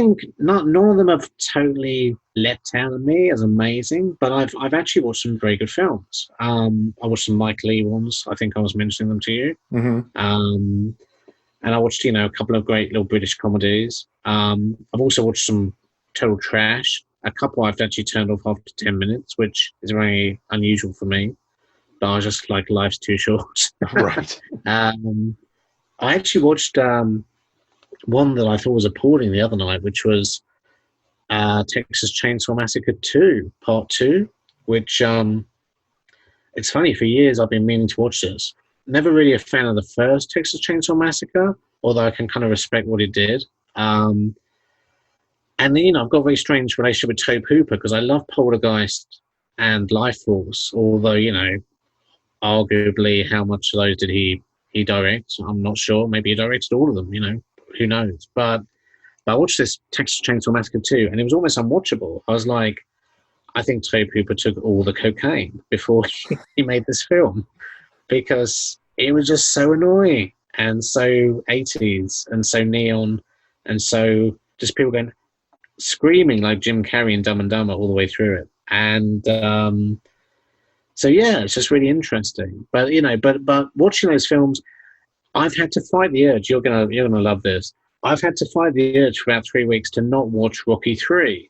them have totally let down on me as amazing. But I've actually watched some very good films. I watched some Mike Leigh ones. I think I was mentioning them to you. Mm-hmm. And I watched a couple of great little British comedies. I've also watched some total trash. A couple I've actually turned off after 10 minutes, which is very unusual for me. But I was just like, life's too short. Right. um, I actually watched one that I thought was appalling the other night, which was Texas Chainsaw Massacre 2, Part 2, which it's funny, for years I've been meaning to watch this. Never really a fan of the first Texas Chainsaw Massacre, although I can kind of respect what he did. Um, and then, I've got a very strange relationship with Tobe Hooper because I love Poltergeist and Life Force, although, arguably how much of those did he direct? I'm not sure. Maybe he directed all of them, who knows? But I watched this Texas Chainsaw Massacre 2, and it was almost unwatchable. I was like, I think Tobe Hooper took all the cocaine before he made this film, because it was just so annoying and so 80s and so neon, and so just people going screaming like Jim Carrey and Dumb and Dumber all the way through it. And so yeah, it's just really interesting. But but watching those films, I've had to fight the urge. You're gonna love this. I've had to fight the urge for about 3 weeks to not watch Rocky 3,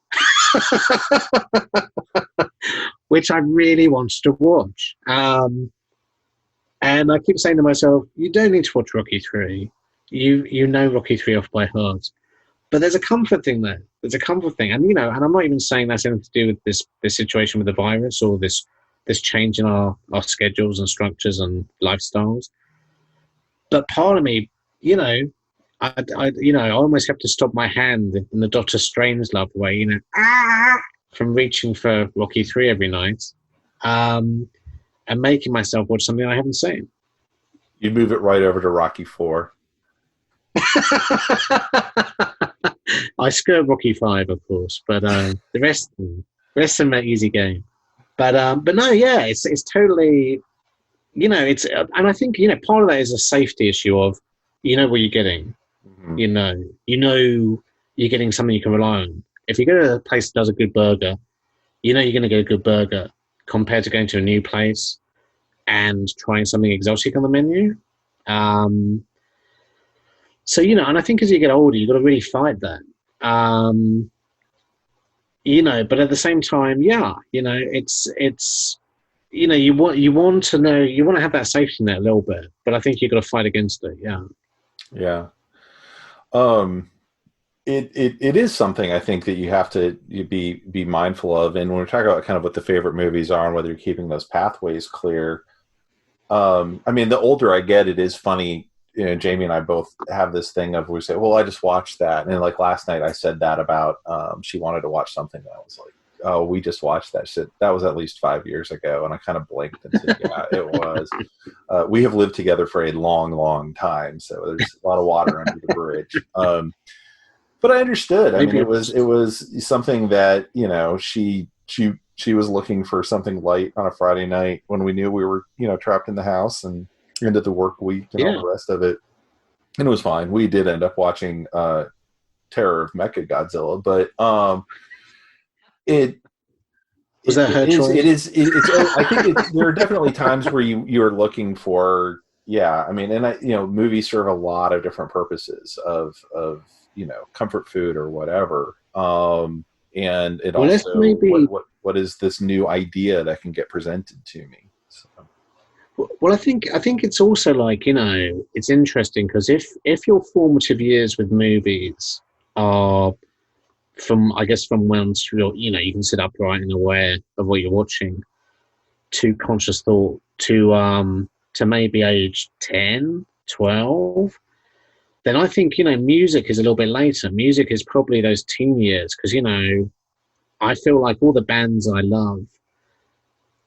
which I really wanted to watch. And I keep saying to myself, you don't need to watch Rocky 3. You know Rocky 3 off by heart. But there's a comfort thing there. There's a comfort thing. And, and I'm not even saying that's anything to do with this situation with the virus, or this change in our schedules and structures and lifestyles. But part of me, I almost have to stop my hand in the Doctor Strangelove way, from reaching for Rocky 3 every night, and making myself watch something I haven't seen. You move it right over to Rocky 4. I skirt Rocky 5, of course, but the rest of them are easy game. But no, yeah, it's totally, it's and I think part of that is a safety issue of what you're getting. Mm-hmm. You're getting something you can rely on. If you go to a place that does a good burger, you're going to get a good burger, compared to going to a new place and trying something exotic on the menu. So and I think as you get older, you've got to really fight that. But at the same time, yeah, it's you want to know, you want to have that safety net a little bit, but I think you've got to fight against it. Yeah. Yeah. It is something I think that you have to be mindful of. And when we're talking about kind of what the favorite movies are and whether you're keeping those pathways clear, I mean, the older I get, it is funny. Jamie and I both have this thing of, we say, well, I just watched that. And like last night I said that about, she wanted to watch something that I was like, oh, we just watched that shit. That was at least 5 years ago. And I kind of blinked and said, yeah, it was. We have lived together for a long, long time. So there's a lot of water under the bridge. But I understood. I mean, it was something that, she was looking for something light on a Friday night when we knew we were, trapped in the house and into the work week and all the rest of it. And it was fine. We did end up watching Terror of Mechagodzilla, but it Was that her it choice? is it's I think there are definitely times where you're looking for, yeah, I mean, and movies serve a lot of different purposes of comfort food or whatever, and it Well, let's also maybe. what is this new idea that can get presented to me, so. Well, I think it's also like, it's interesting because if your formative years with movies are from, I guess, from once you can sit upright and aware of what you're watching, to conscious thought, to maybe age 10, 12, then I think, music is a little bit later. Music is probably those teen years because, I feel like all the bands I love,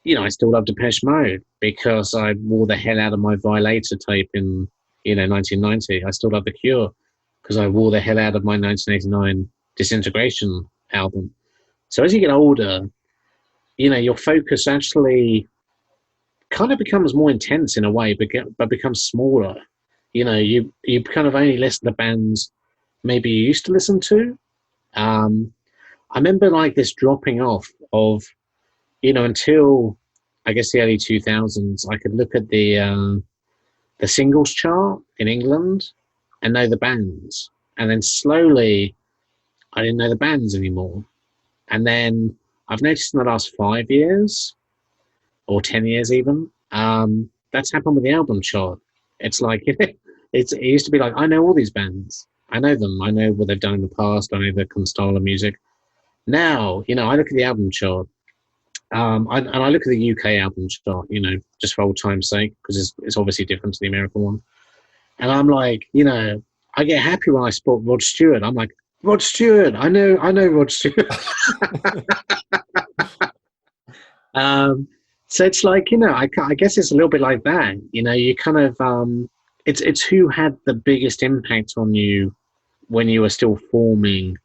I still love Depeche Mode because I wore the hell out of my Violator tape in, 1990. I still love The Cure because I wore the hell out of my 1989 Disintegration album. So as you get older, your focus actually kind of becomes more intense in a way, but becomes smaller. You kind of only listen to bands maybe you used to listen to. Um, I remember like this dropping off of, until I guess the early 2000s, I could look at the singles chart in England and know the bands, and then slowly I didn't know the bands anymore. And then I've noticed in the last 5 years or 10 years even, that's happened with the album chart. It's like it used to be like I know all these bands, I know them, I know what they've done in the past, I know their style of music. Now, I look at the album chart. And I look at the UK album chart, just for old time's sake, because it's obviously different to the American one. And I'm like, I get happy when I spot Rod Stewart. I'm like, Rod Stewart, I know Rod Stewart. um, so it's like, I guess it's a little bit like that. You kind of, it's who had the biggest impact on you when you were still forming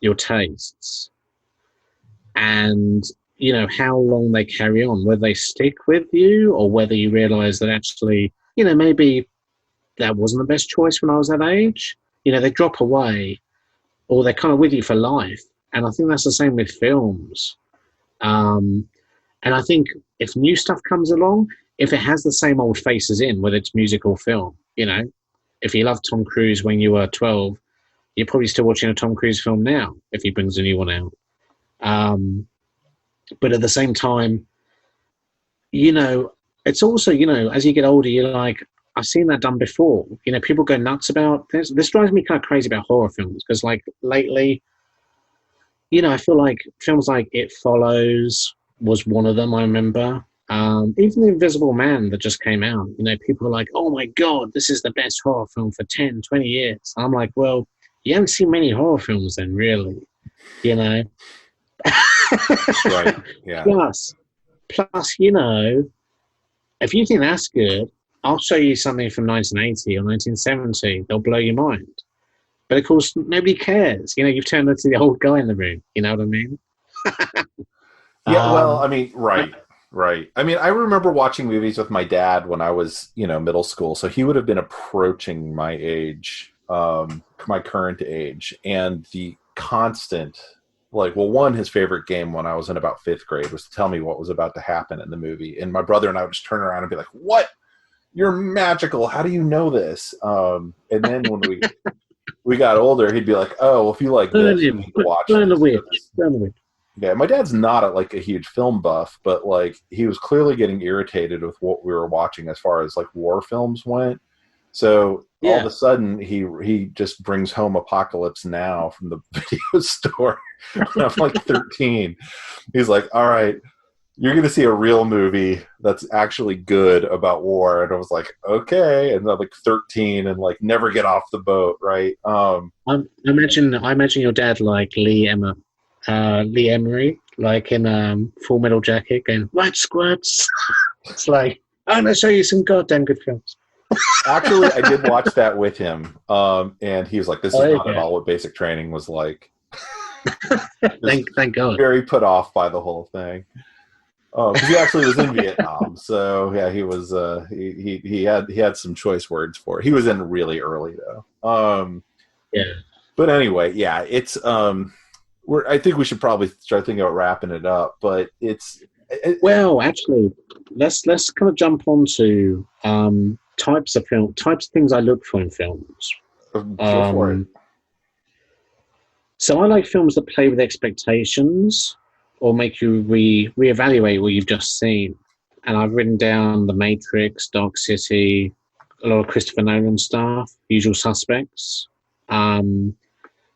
your tastes, and how long they carry on, whether they stick with you or whether you realize that actually, maybe that wasn't the best choice when I was that age. They drop away or they're kind of with you for life. And I think that's the same with films. um, and I think if new stuff comes along, if it has the same old faces in, whether it's music or film, if you loved Tom Cruise when you were 12, you're probably still watching a Tom Cruise film now if he brings a new one out. um, but at the same time, you know, it's also, as you get older, you're like, I've seen that done before. People go nuts about this. This drives me kind of crazy about horror films because, like, lately, I feel like films like It Follows was one of them, I remember. Even The Invisible Man that just came out, people are like, oh my God, this is the best horror film for 10, 20 years. I'm like, well, you haven't seen many horror films then, really, you know? Right, yeah. plus, plus, if you think that's good, I'll show you something from 1980 or 1970. They'll blow your mind. But of course, nobody cares. You've turned into the old guy in the room. You know what I mean? Yeah, well, Um, I mean, right, right. I mean, I remember watching movies with my dad when I was, middle school. So he would have been approaching my age, my current age, and the constant, like, well, one, his favorite game when I was in about fifth grade was to tell me what was about to happen in the movie, and my brother and I would just turn around and be like, "What? You're magical. How do you know this?" And then when we got older, he'd be like, "Oh, well, if you like burn this, you him. need to watch Burn the this." witch. Burn the witch. Yeah, my dad's not like a huge film buff, but like he was clearly getting irritated with what we were watching as far as like war films went. So all of Yeah. a sudden he just brings home Apocalypse Now from the video store when I'm like 13. He's like, "All right, you're going to see a real movie that's actually good about war." And I was like, "Okay." And I'm like 13 and like never get off the boat, right? I imagine your dad like Lee Emery, like in Full Metal Jacket, going right squirts. It's like I'm gonna show you some goddamn good films. Actually, I did watch that with him, and he was like, "This Oh, is there you not at go. all what basic training was like." Just Thank God. very put off by the whole thing. Because he actually was in Vietnam, so yeah, he was. He had some choice words for it. He was in really early though. Yeah. But anyway, yeah, it's I think we should probably start thinking about wrapping it up. But Well, actually, let's kind of jump on to types of film, types of things I look for in films. go for it. Um, so I like films that play with expectations or make you reevaluate what you've just seen. And I've written down The Matrix, Dark City, a lot of Christopher Nolan stuff, Usual Suspects, um,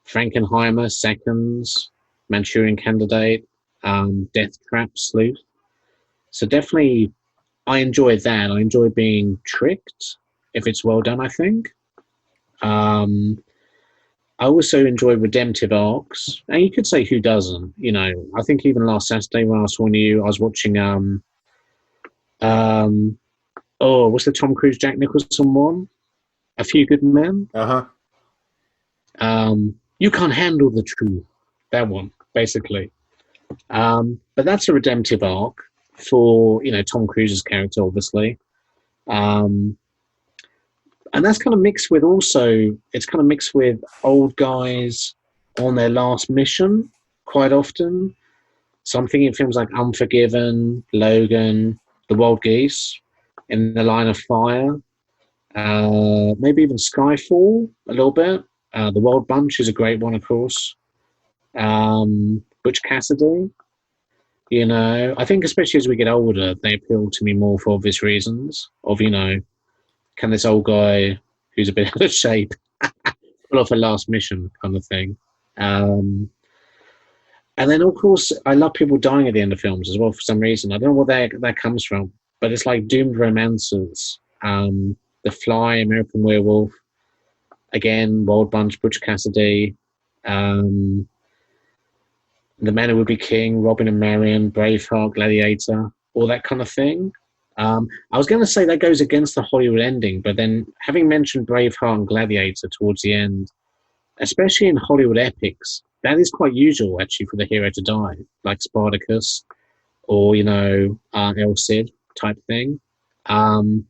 Frankenheimer, Seconds, Manchurian Candidate, Death Trap, Sleuth. So definitely, I enjoy that. I enjoy being tricked if it's well done, I think. Um, I also enjoy redemptive arcs, and you could say who doesn't? You know, I think even last Saturday when I was talking to you, I was watching um oh, what's the Tom Cruise Jack Nicholson one? A Few Good Men. Uh huh. You can't handle the truth. That one, basically. But that's a redemptive arc for Tom Cruise's character, obviously. Um, and that's kind of mixed with also it's kind of mixed with old guys on their last mission quite often. So I'm thinking of films like Unforgiven, Logan, The Wild Geese, In the Line of Fire, maybe even Skyfall a little bit. The Wild Bunch is a great one, of course. Butch Cassidy. I think especially as we get older, they appeal to me more for obvious reasons. Of can this old guy who's a bit out of shape pull off a last mission kind of thing? Um, and then, of course, I love people dying at the end of films as well for some reason. I don't know where that comes from, but it's like doomed romances. The Fly, American Werewolf, again, Wild Bunch, Butch Cassidy, um, The Man Who Would Be King, Robin and Marion, Braveheart, Gladiator, all that kind of thing. I was going to say that goes against the Hollywood ending, but then having mentioned Braveheart and Gladiator towards the end, especially in Hollywood epics, that is quite usual actually for the hero to die, like Spartacus or El Cid type thing. Um,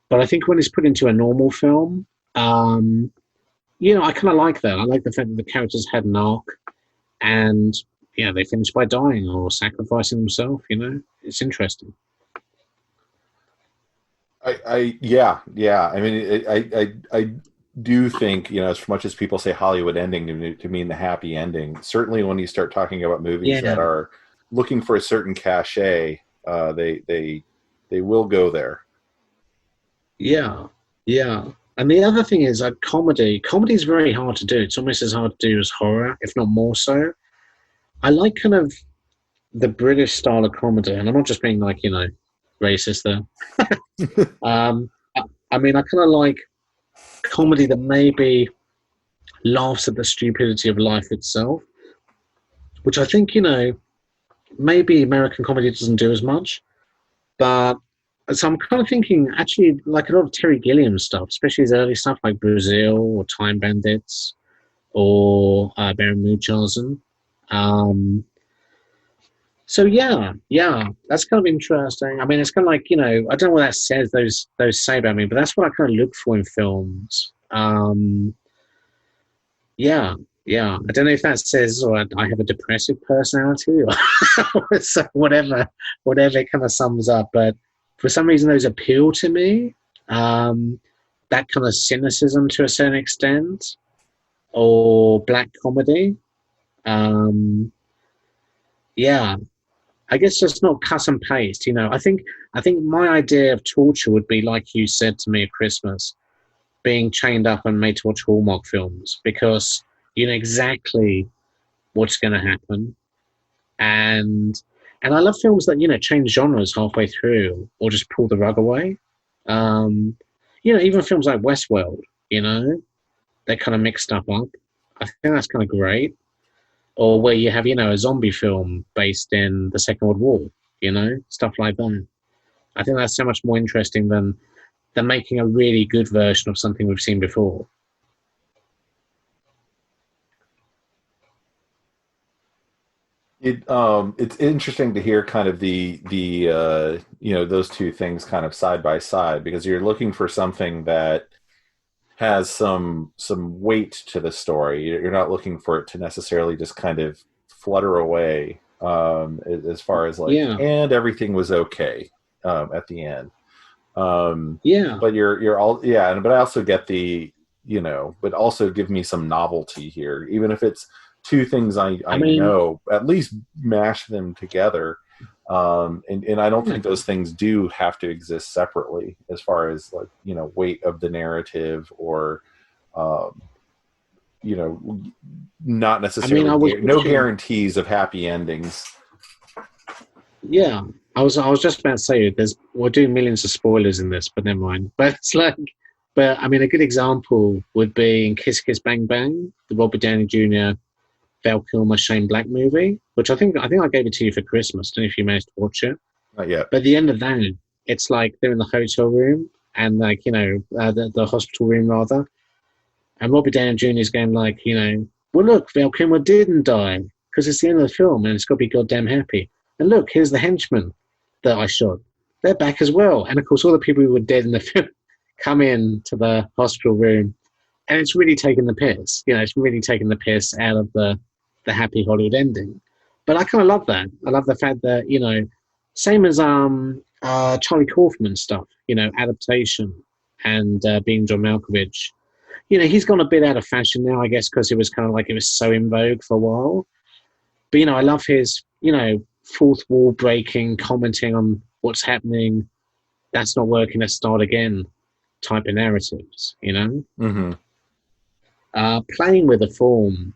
but I think when it's put into a normal film, I kind of like that. I like the fact that the characters had an arc and they finish by dying or sacrificing themselves. It's interesting. Yeah. I mean, I do think, as much as people say Hollywood ending to mean the happy ending, certainly when you start talking about movies that Yeah, are looking for a certain cachet, they will go there. yeah, yeah. And the other thing is that comedy. Comedy is very hard to do. It's almost as hard to do as horror, if not more so. I like kind of the British style of comedy, and I'm not just being like racist there. Um, I mean, I kind of like comedy that maybe laughs at the stupidity of life itself, which I think maybe American comedy doesn't do as much. But so I'm kind of thinking actually like a lot of Terry Gilliam stuff, especially his early stuff like Brazil or Time Bandits or Baron Munchausen. Um, so yeah, that's kind of interesting. I mean, it's kind of like I don't know what that says. Those say about me, but that's what I kind of look for in films. Yeah, yeah. I don't know if that says or I have a depressive personality or so whatever it kind of sums up. But for some reason, those appeal to me. That kind of cynicism to a certain extent, or black comedy. Um, yeah, I guess just not cut and paste. I think my idea of torture would be like you said to me at Christmas, being chained up and made to watch Hallmark films because you know exactly what's going to happen, and I love films that change genres halfway through or just pull the rug away. Um, even films like Westworld, they kind of mix stuff up. I think that's kind of great. Or where you have a zombie film based in the Second World War, stuff like that. I think that's so much more interesting than making a really good version of something we've seen before. It's interesting to hear kind of the those two things kind of side by side because you're looking for something that has some weight to the story. You're not looking for it to necessarily just kind of flutter away, as far as like, Yeah, and everything was okay at the end. yeah. But you're all, yeah, but I also get the, but also give me some novelty here, even if it's two things I I mean, know, at least mash them together. And I don't yeah. think those things do have to exist separately, as far as like, weight of the narrative, or um, you know not I mean, necessarily I was no watching. guarantees of happy endings. Yeah, I was just about to say we're doing millions of spoilers in this, but never mind. But it's like, but I mean, a good example would be in Kiss Kiss Bang Bang, the Robert Downey Jr. Val Kilmer Shane Black movie, which I think I gave it to you for Christmas. Don't know if you managed to watch it. Not yet. But at the end of that, it's like they're in the hotel room and like the hospital room rather, and Robert Downey Jr. is going like well look, Val Kilmer didn't die because it's the end of the film and it's got to be goddamn happy. And look, here's the henchmen that I shot. They're back as well. And of course, all the people who were dead in the film come in to the hospital room, and it's really taking the piss. It's really taking the piss out of the happy Hollywood ending. But I kind of love that. I love the fact that same as Charlie Kaufman stuff. Adaptation and being John Malkovich. He's gone a bit out of fashion now, I guess, because it was kind of like it was so in vogue for a while. But I love his fourth wall breaking, commenting on what's happening. That's not working. Let's start again. Type of narratives. Mm-hmm. Playing with the form.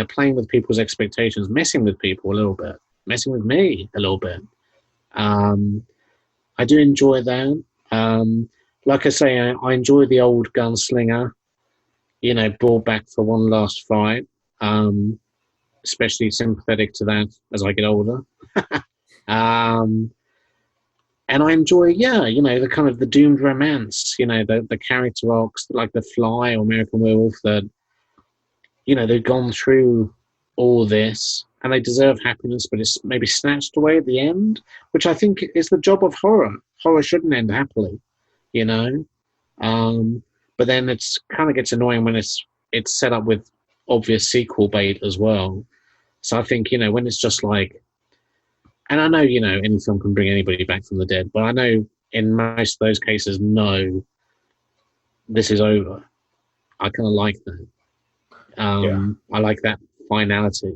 Playing with people's expectations, messing with people a little bit, messing with me a little bit. I do enjoy that. Like I say, I enjoy the old gunslinger. Brought back for one last fight. Especially sympathetic to that as I get older. um, and I enjoy, the kind of the doomed romance, the character arcs like The Fly or American Werewolf that, they've gone through all this and they deserve happiness, but it's maybe snatched away at the end, which I think is the job of horror. Horror shouldn't end happily, you know. But then it's kind of gets annoying when it's set up with obvious sequel bait as well. So I think when it's just like, and I know any film can bring anybody back from the dead, but I know in most of those cases, no, this is over. I kind of like that. Yeah. I like that finality.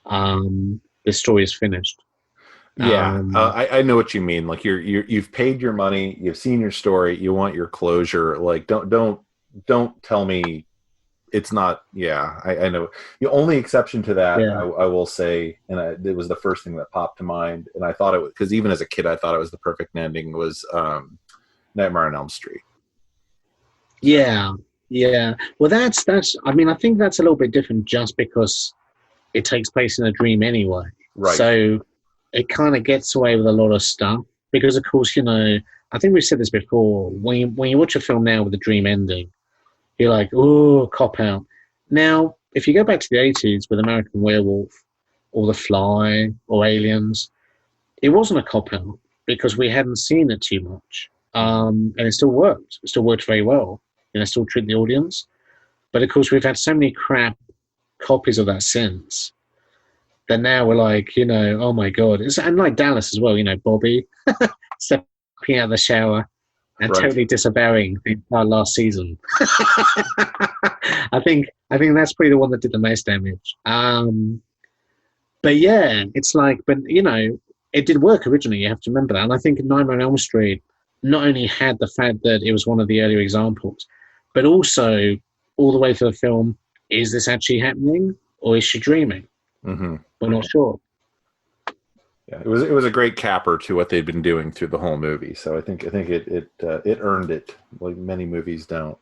The story is finished. Yeah, Um, I know what you mean. Like you've paid your money, you've seen your story, you want your closure. Like don't tell me it's not. Yeah, I know. The only exception to that, yeah, I will say, and it was the first thing that popped to mind, and I thought it was, because even as a kid, I thought it was the perfect ending, was Nightmare on Elm Street. yeah, yeah. Well, that's. I mean, I think that's a little bit different just because it takes place in a dream anyway. Right. So it kind of gets away with a lot of stuff because, of course, I think we've said this before. When you watch a film now with a dream ending, you're like, oh, cop out. Now, if you go back to the 80s with American Werewolf or The Fly or Aliens, it wasn't a cop out because we hadn't seen it too much. And it still worked. It still worked very well. Still treat the audience. But of course, we've had so many crap copies of that since. Then now we're like, oh my god, and like Dallas as well. Bobby stepping out of the shower and Right. totally disavowing the entire last season. I think that's probably the one that did the most damage. But yeah, it's like, but it did work originally. You have to remember that, and I think Nightmare on Elm Street not only had the fact that it was one of the earlier examples, but also all the way through the film, is this actually happening or is she dreaming? Mm-hmm. We're not sure. Yeah, it was a great capper to what they'd been doing through the whole movie. So I think it earned it, like many movies don't.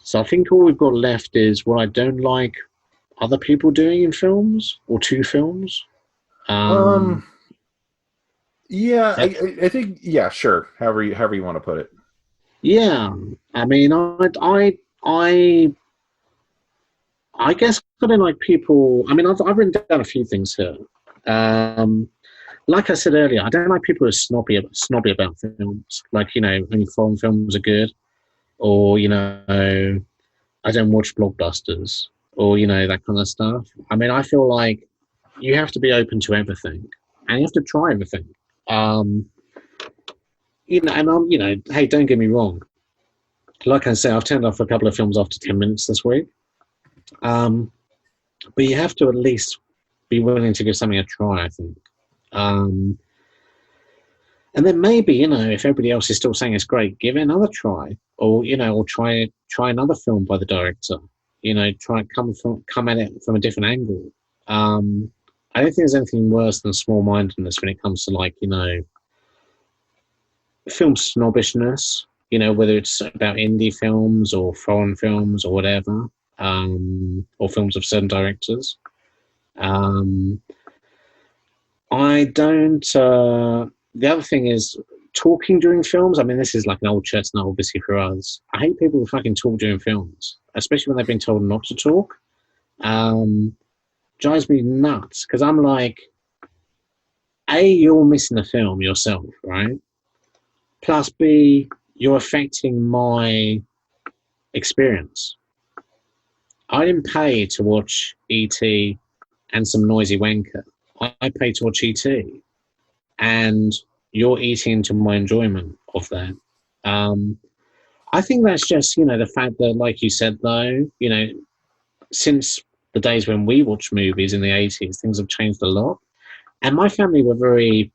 So I think all we've got left is what I don't like other people doing in films or two films. Um, Um, yeah, that, I think, yeah, sure. However you want to put it. yeah, I mean, I guess I don't like people. I mean, I've written down a few things here. Um, like I said earlier, I don't like people who are snobby about films. Like only foreign films are good. or I don't watch blockbusters, or that kind of stuff. I mean, I feel like you have to be open to everything, and you have to try everything. Um, and hey, don't get me wrong. Like I say, I've turned off a couple of films after 10 minutes this week. Um, but you have to at least be willing to give something a try, I think. Um, and then maybe, if everybody else is still saying it's great, give it another try, or try another film by the director. Try come at it from a different angle. I don't think there's anything worse than small mindedness when it comes to film snobbishness. Whether it's about indie films or foreign films or whatever, or films of certain directors. Um, I don't. The other thing is talking during films. I mean, this is like an old chestnut, obviously, for us. I hate people who fucking talk during films, especially when they've been told not to talk. Um, Drives me nuts because I'm like, A, you're missing the film yourself, right? Plus, B, you're affecting my experience. I didn't pay to watch E.T. and some noisy wanker. I paid to watch E.T. and you're eating into my enjoyment of that. Um, I think that's just, the fact that, like you said, though, since the days when we watched movies in the 80s, things have changed a lot. And my family were very,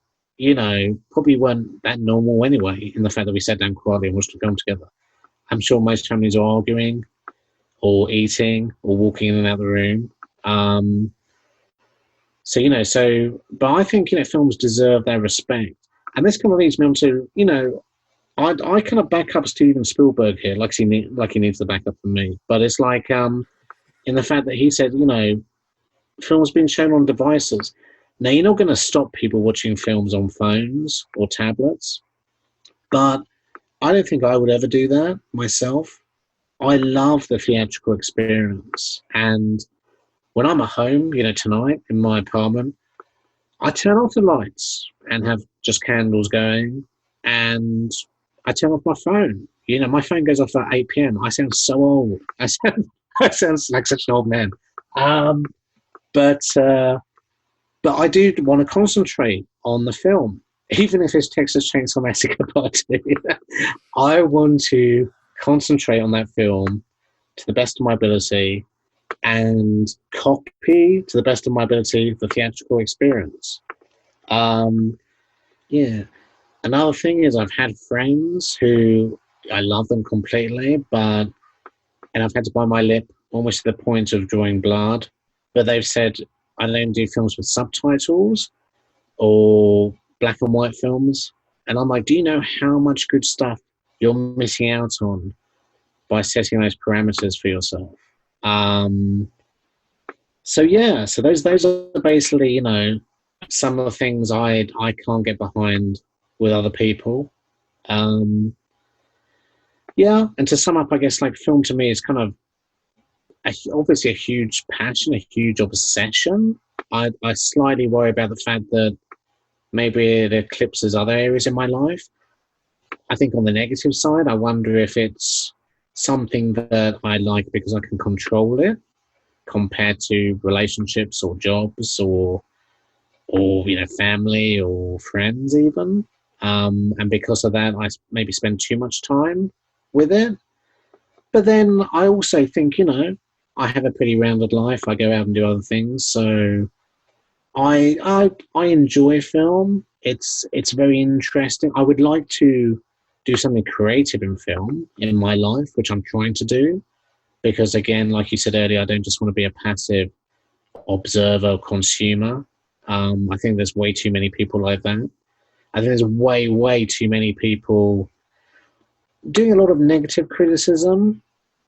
probably weren't that normal anyway, in the fact that we sat down quietly and watched a film together. I'm sure most families are arguing or eating or walking in and out of the room. But I think, films deserve their respect. And this kind of leads me on to, I kind of back up Steven Spielberg here, like he needs the backup from me. But it's like, in the fact that he said, films being shown on devices. Now, you're not going to stop people watching films on phones or tablets, but I don't think I would ever do that myself. I love the theatrical experience. And when I'm at home, tonight in my apartment, I turn off the lights and have just candles going, and I turn off my phone. My phone goes off at 8 p.m. I sound so old. I sound like such an old man. Um, but but I do want to concentrate on the film, even if it's Texas Chainsaw Massacre Part 2. I want to concentrate on that film to the best of my ability and copy to the best of my ability the theatrical experience. Um, yeah. Another thing is I've had friends who I love them completely, and I've had to bite my lip almost to the point of drawing blood. But they've said I don't do films with subtitles or black and white films. And I'm like, do you know how much good stuff you're missing out on by setting those parameters for yourself? Um, so those are basically, some of the things I can't get behind with other people. Um, yeah, and to sum up, I guess like film to me is kind of obviously a huge passion, a huge obsession. I slightly worry about the fact that maybe it eclipses other areas in my life. I think on the negative side, I wonder if it's something that I like because I can control it compared to relationships or jobs or family or friends even. And because of that, I maybe spend too much time with it. But then I also think, I have a pretty rounded life. I go out and do other things, so I enjoy film. It's very interesting. I would like to do something creative in film in my life, which I'm trying to do. Because again, like you said earlier, I don't just want to be a passive observer or consumer. I think there's way too many people like that. I think there's way, way too many people doing a lot of negative criticism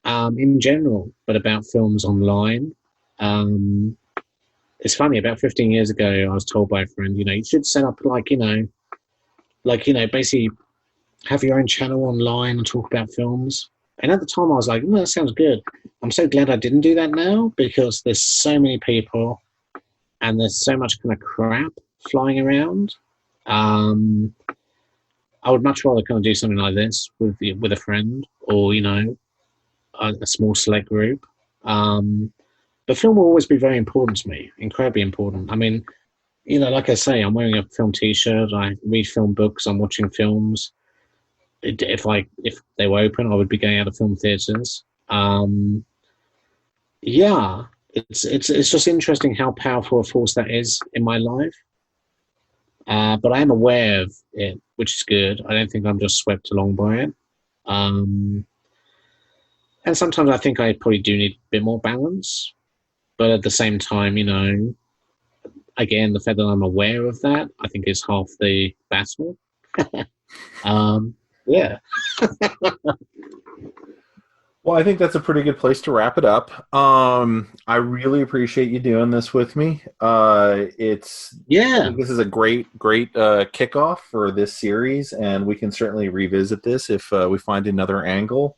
in general, but about films online. Um, it's funny, about 15 years ago, I was told by a friend, you should set up basically have your own channel online and talk about films. And at the time, I was like, that sounds good. I'm so glad I didn't do that now because there's so many people and there's so much kind of crap flying around. Um, I would much rather kind of do something like this with a friend, or a small select group. But film will always be very important to me, incredibly important. I mean, like I say, I'm wearing a film T-shirt. I read film books. I'm watching films. If they were open, I would be going out of film theaters. Yeah, it's just interesting how powerful a force that is in my life. But I am aware of it, which is good. I don't think I'm just swept along by it. Um, and sometimes I think I probably do need a bit more balance. But at the same time, again, the fact that I'm aware of that, I think is half the battle. Yeah. Well, I think that's a pretty good place to wrap it up. I really appreciate you doing this with me. I think this is a great kickoff for this series, and we can certainly revisit this if we find another angle.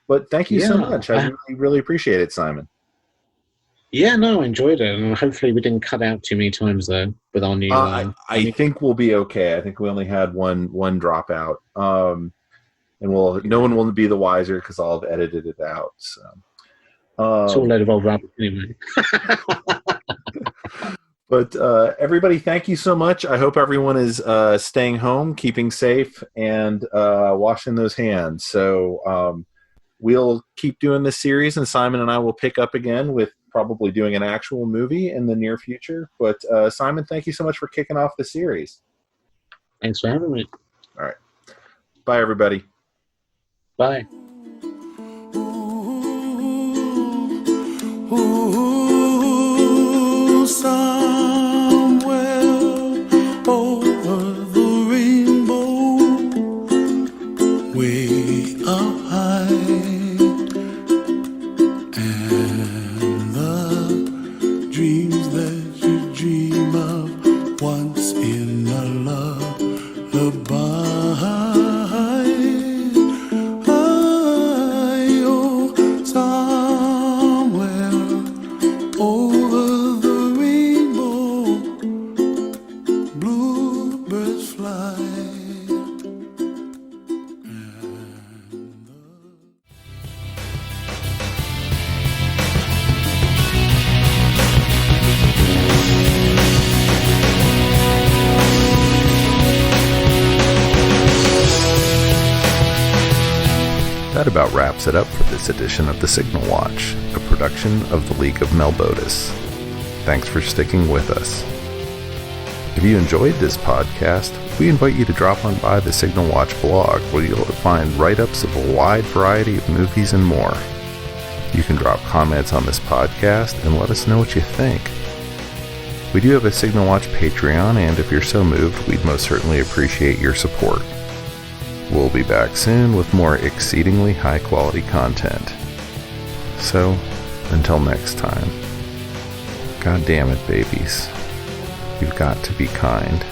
But thank you so much. I really appreciate it, Simon. Yeah, no, I enjoyed it, and hopefully we didn't cut out too many times though with our new. I think we'll be okay. I think we only had one dropout. And no one will be the wiser because I'll have edited it out. So it's all a load of old rubbish anyway. But everybody, thank you so much. I hope everyone is staying home, keeping safe, and washing those hands. So we'll keep doing this series, and Simon and I will pick up again with probably doing an actual movie in the near future. But Simon, thank you so much for kicking off the series. Thanks for having me. All right. Bye, everybody. Bye. Ooh, somewhere over the rainbow, way up high, and the dreams that you dream of once in a lullaby. That about wraps it up for this edition of The Signal Watch, a production of the League of Melbotus. Thanks for sticking with us. If you enjoyed this podcast, we invite you to drop on by the Signal Watch blog, where you'll find write-ups of a wide variety of movies and more. You can drop comments on this podcast and let us know what you think. We do have a Signal Watch Patreon, and if you're so moved, we'd most certainly appreciate your support. We'll be back soon with more exceedingly high-quality content. So, until next time, God damn it, babies. You've got to be kind.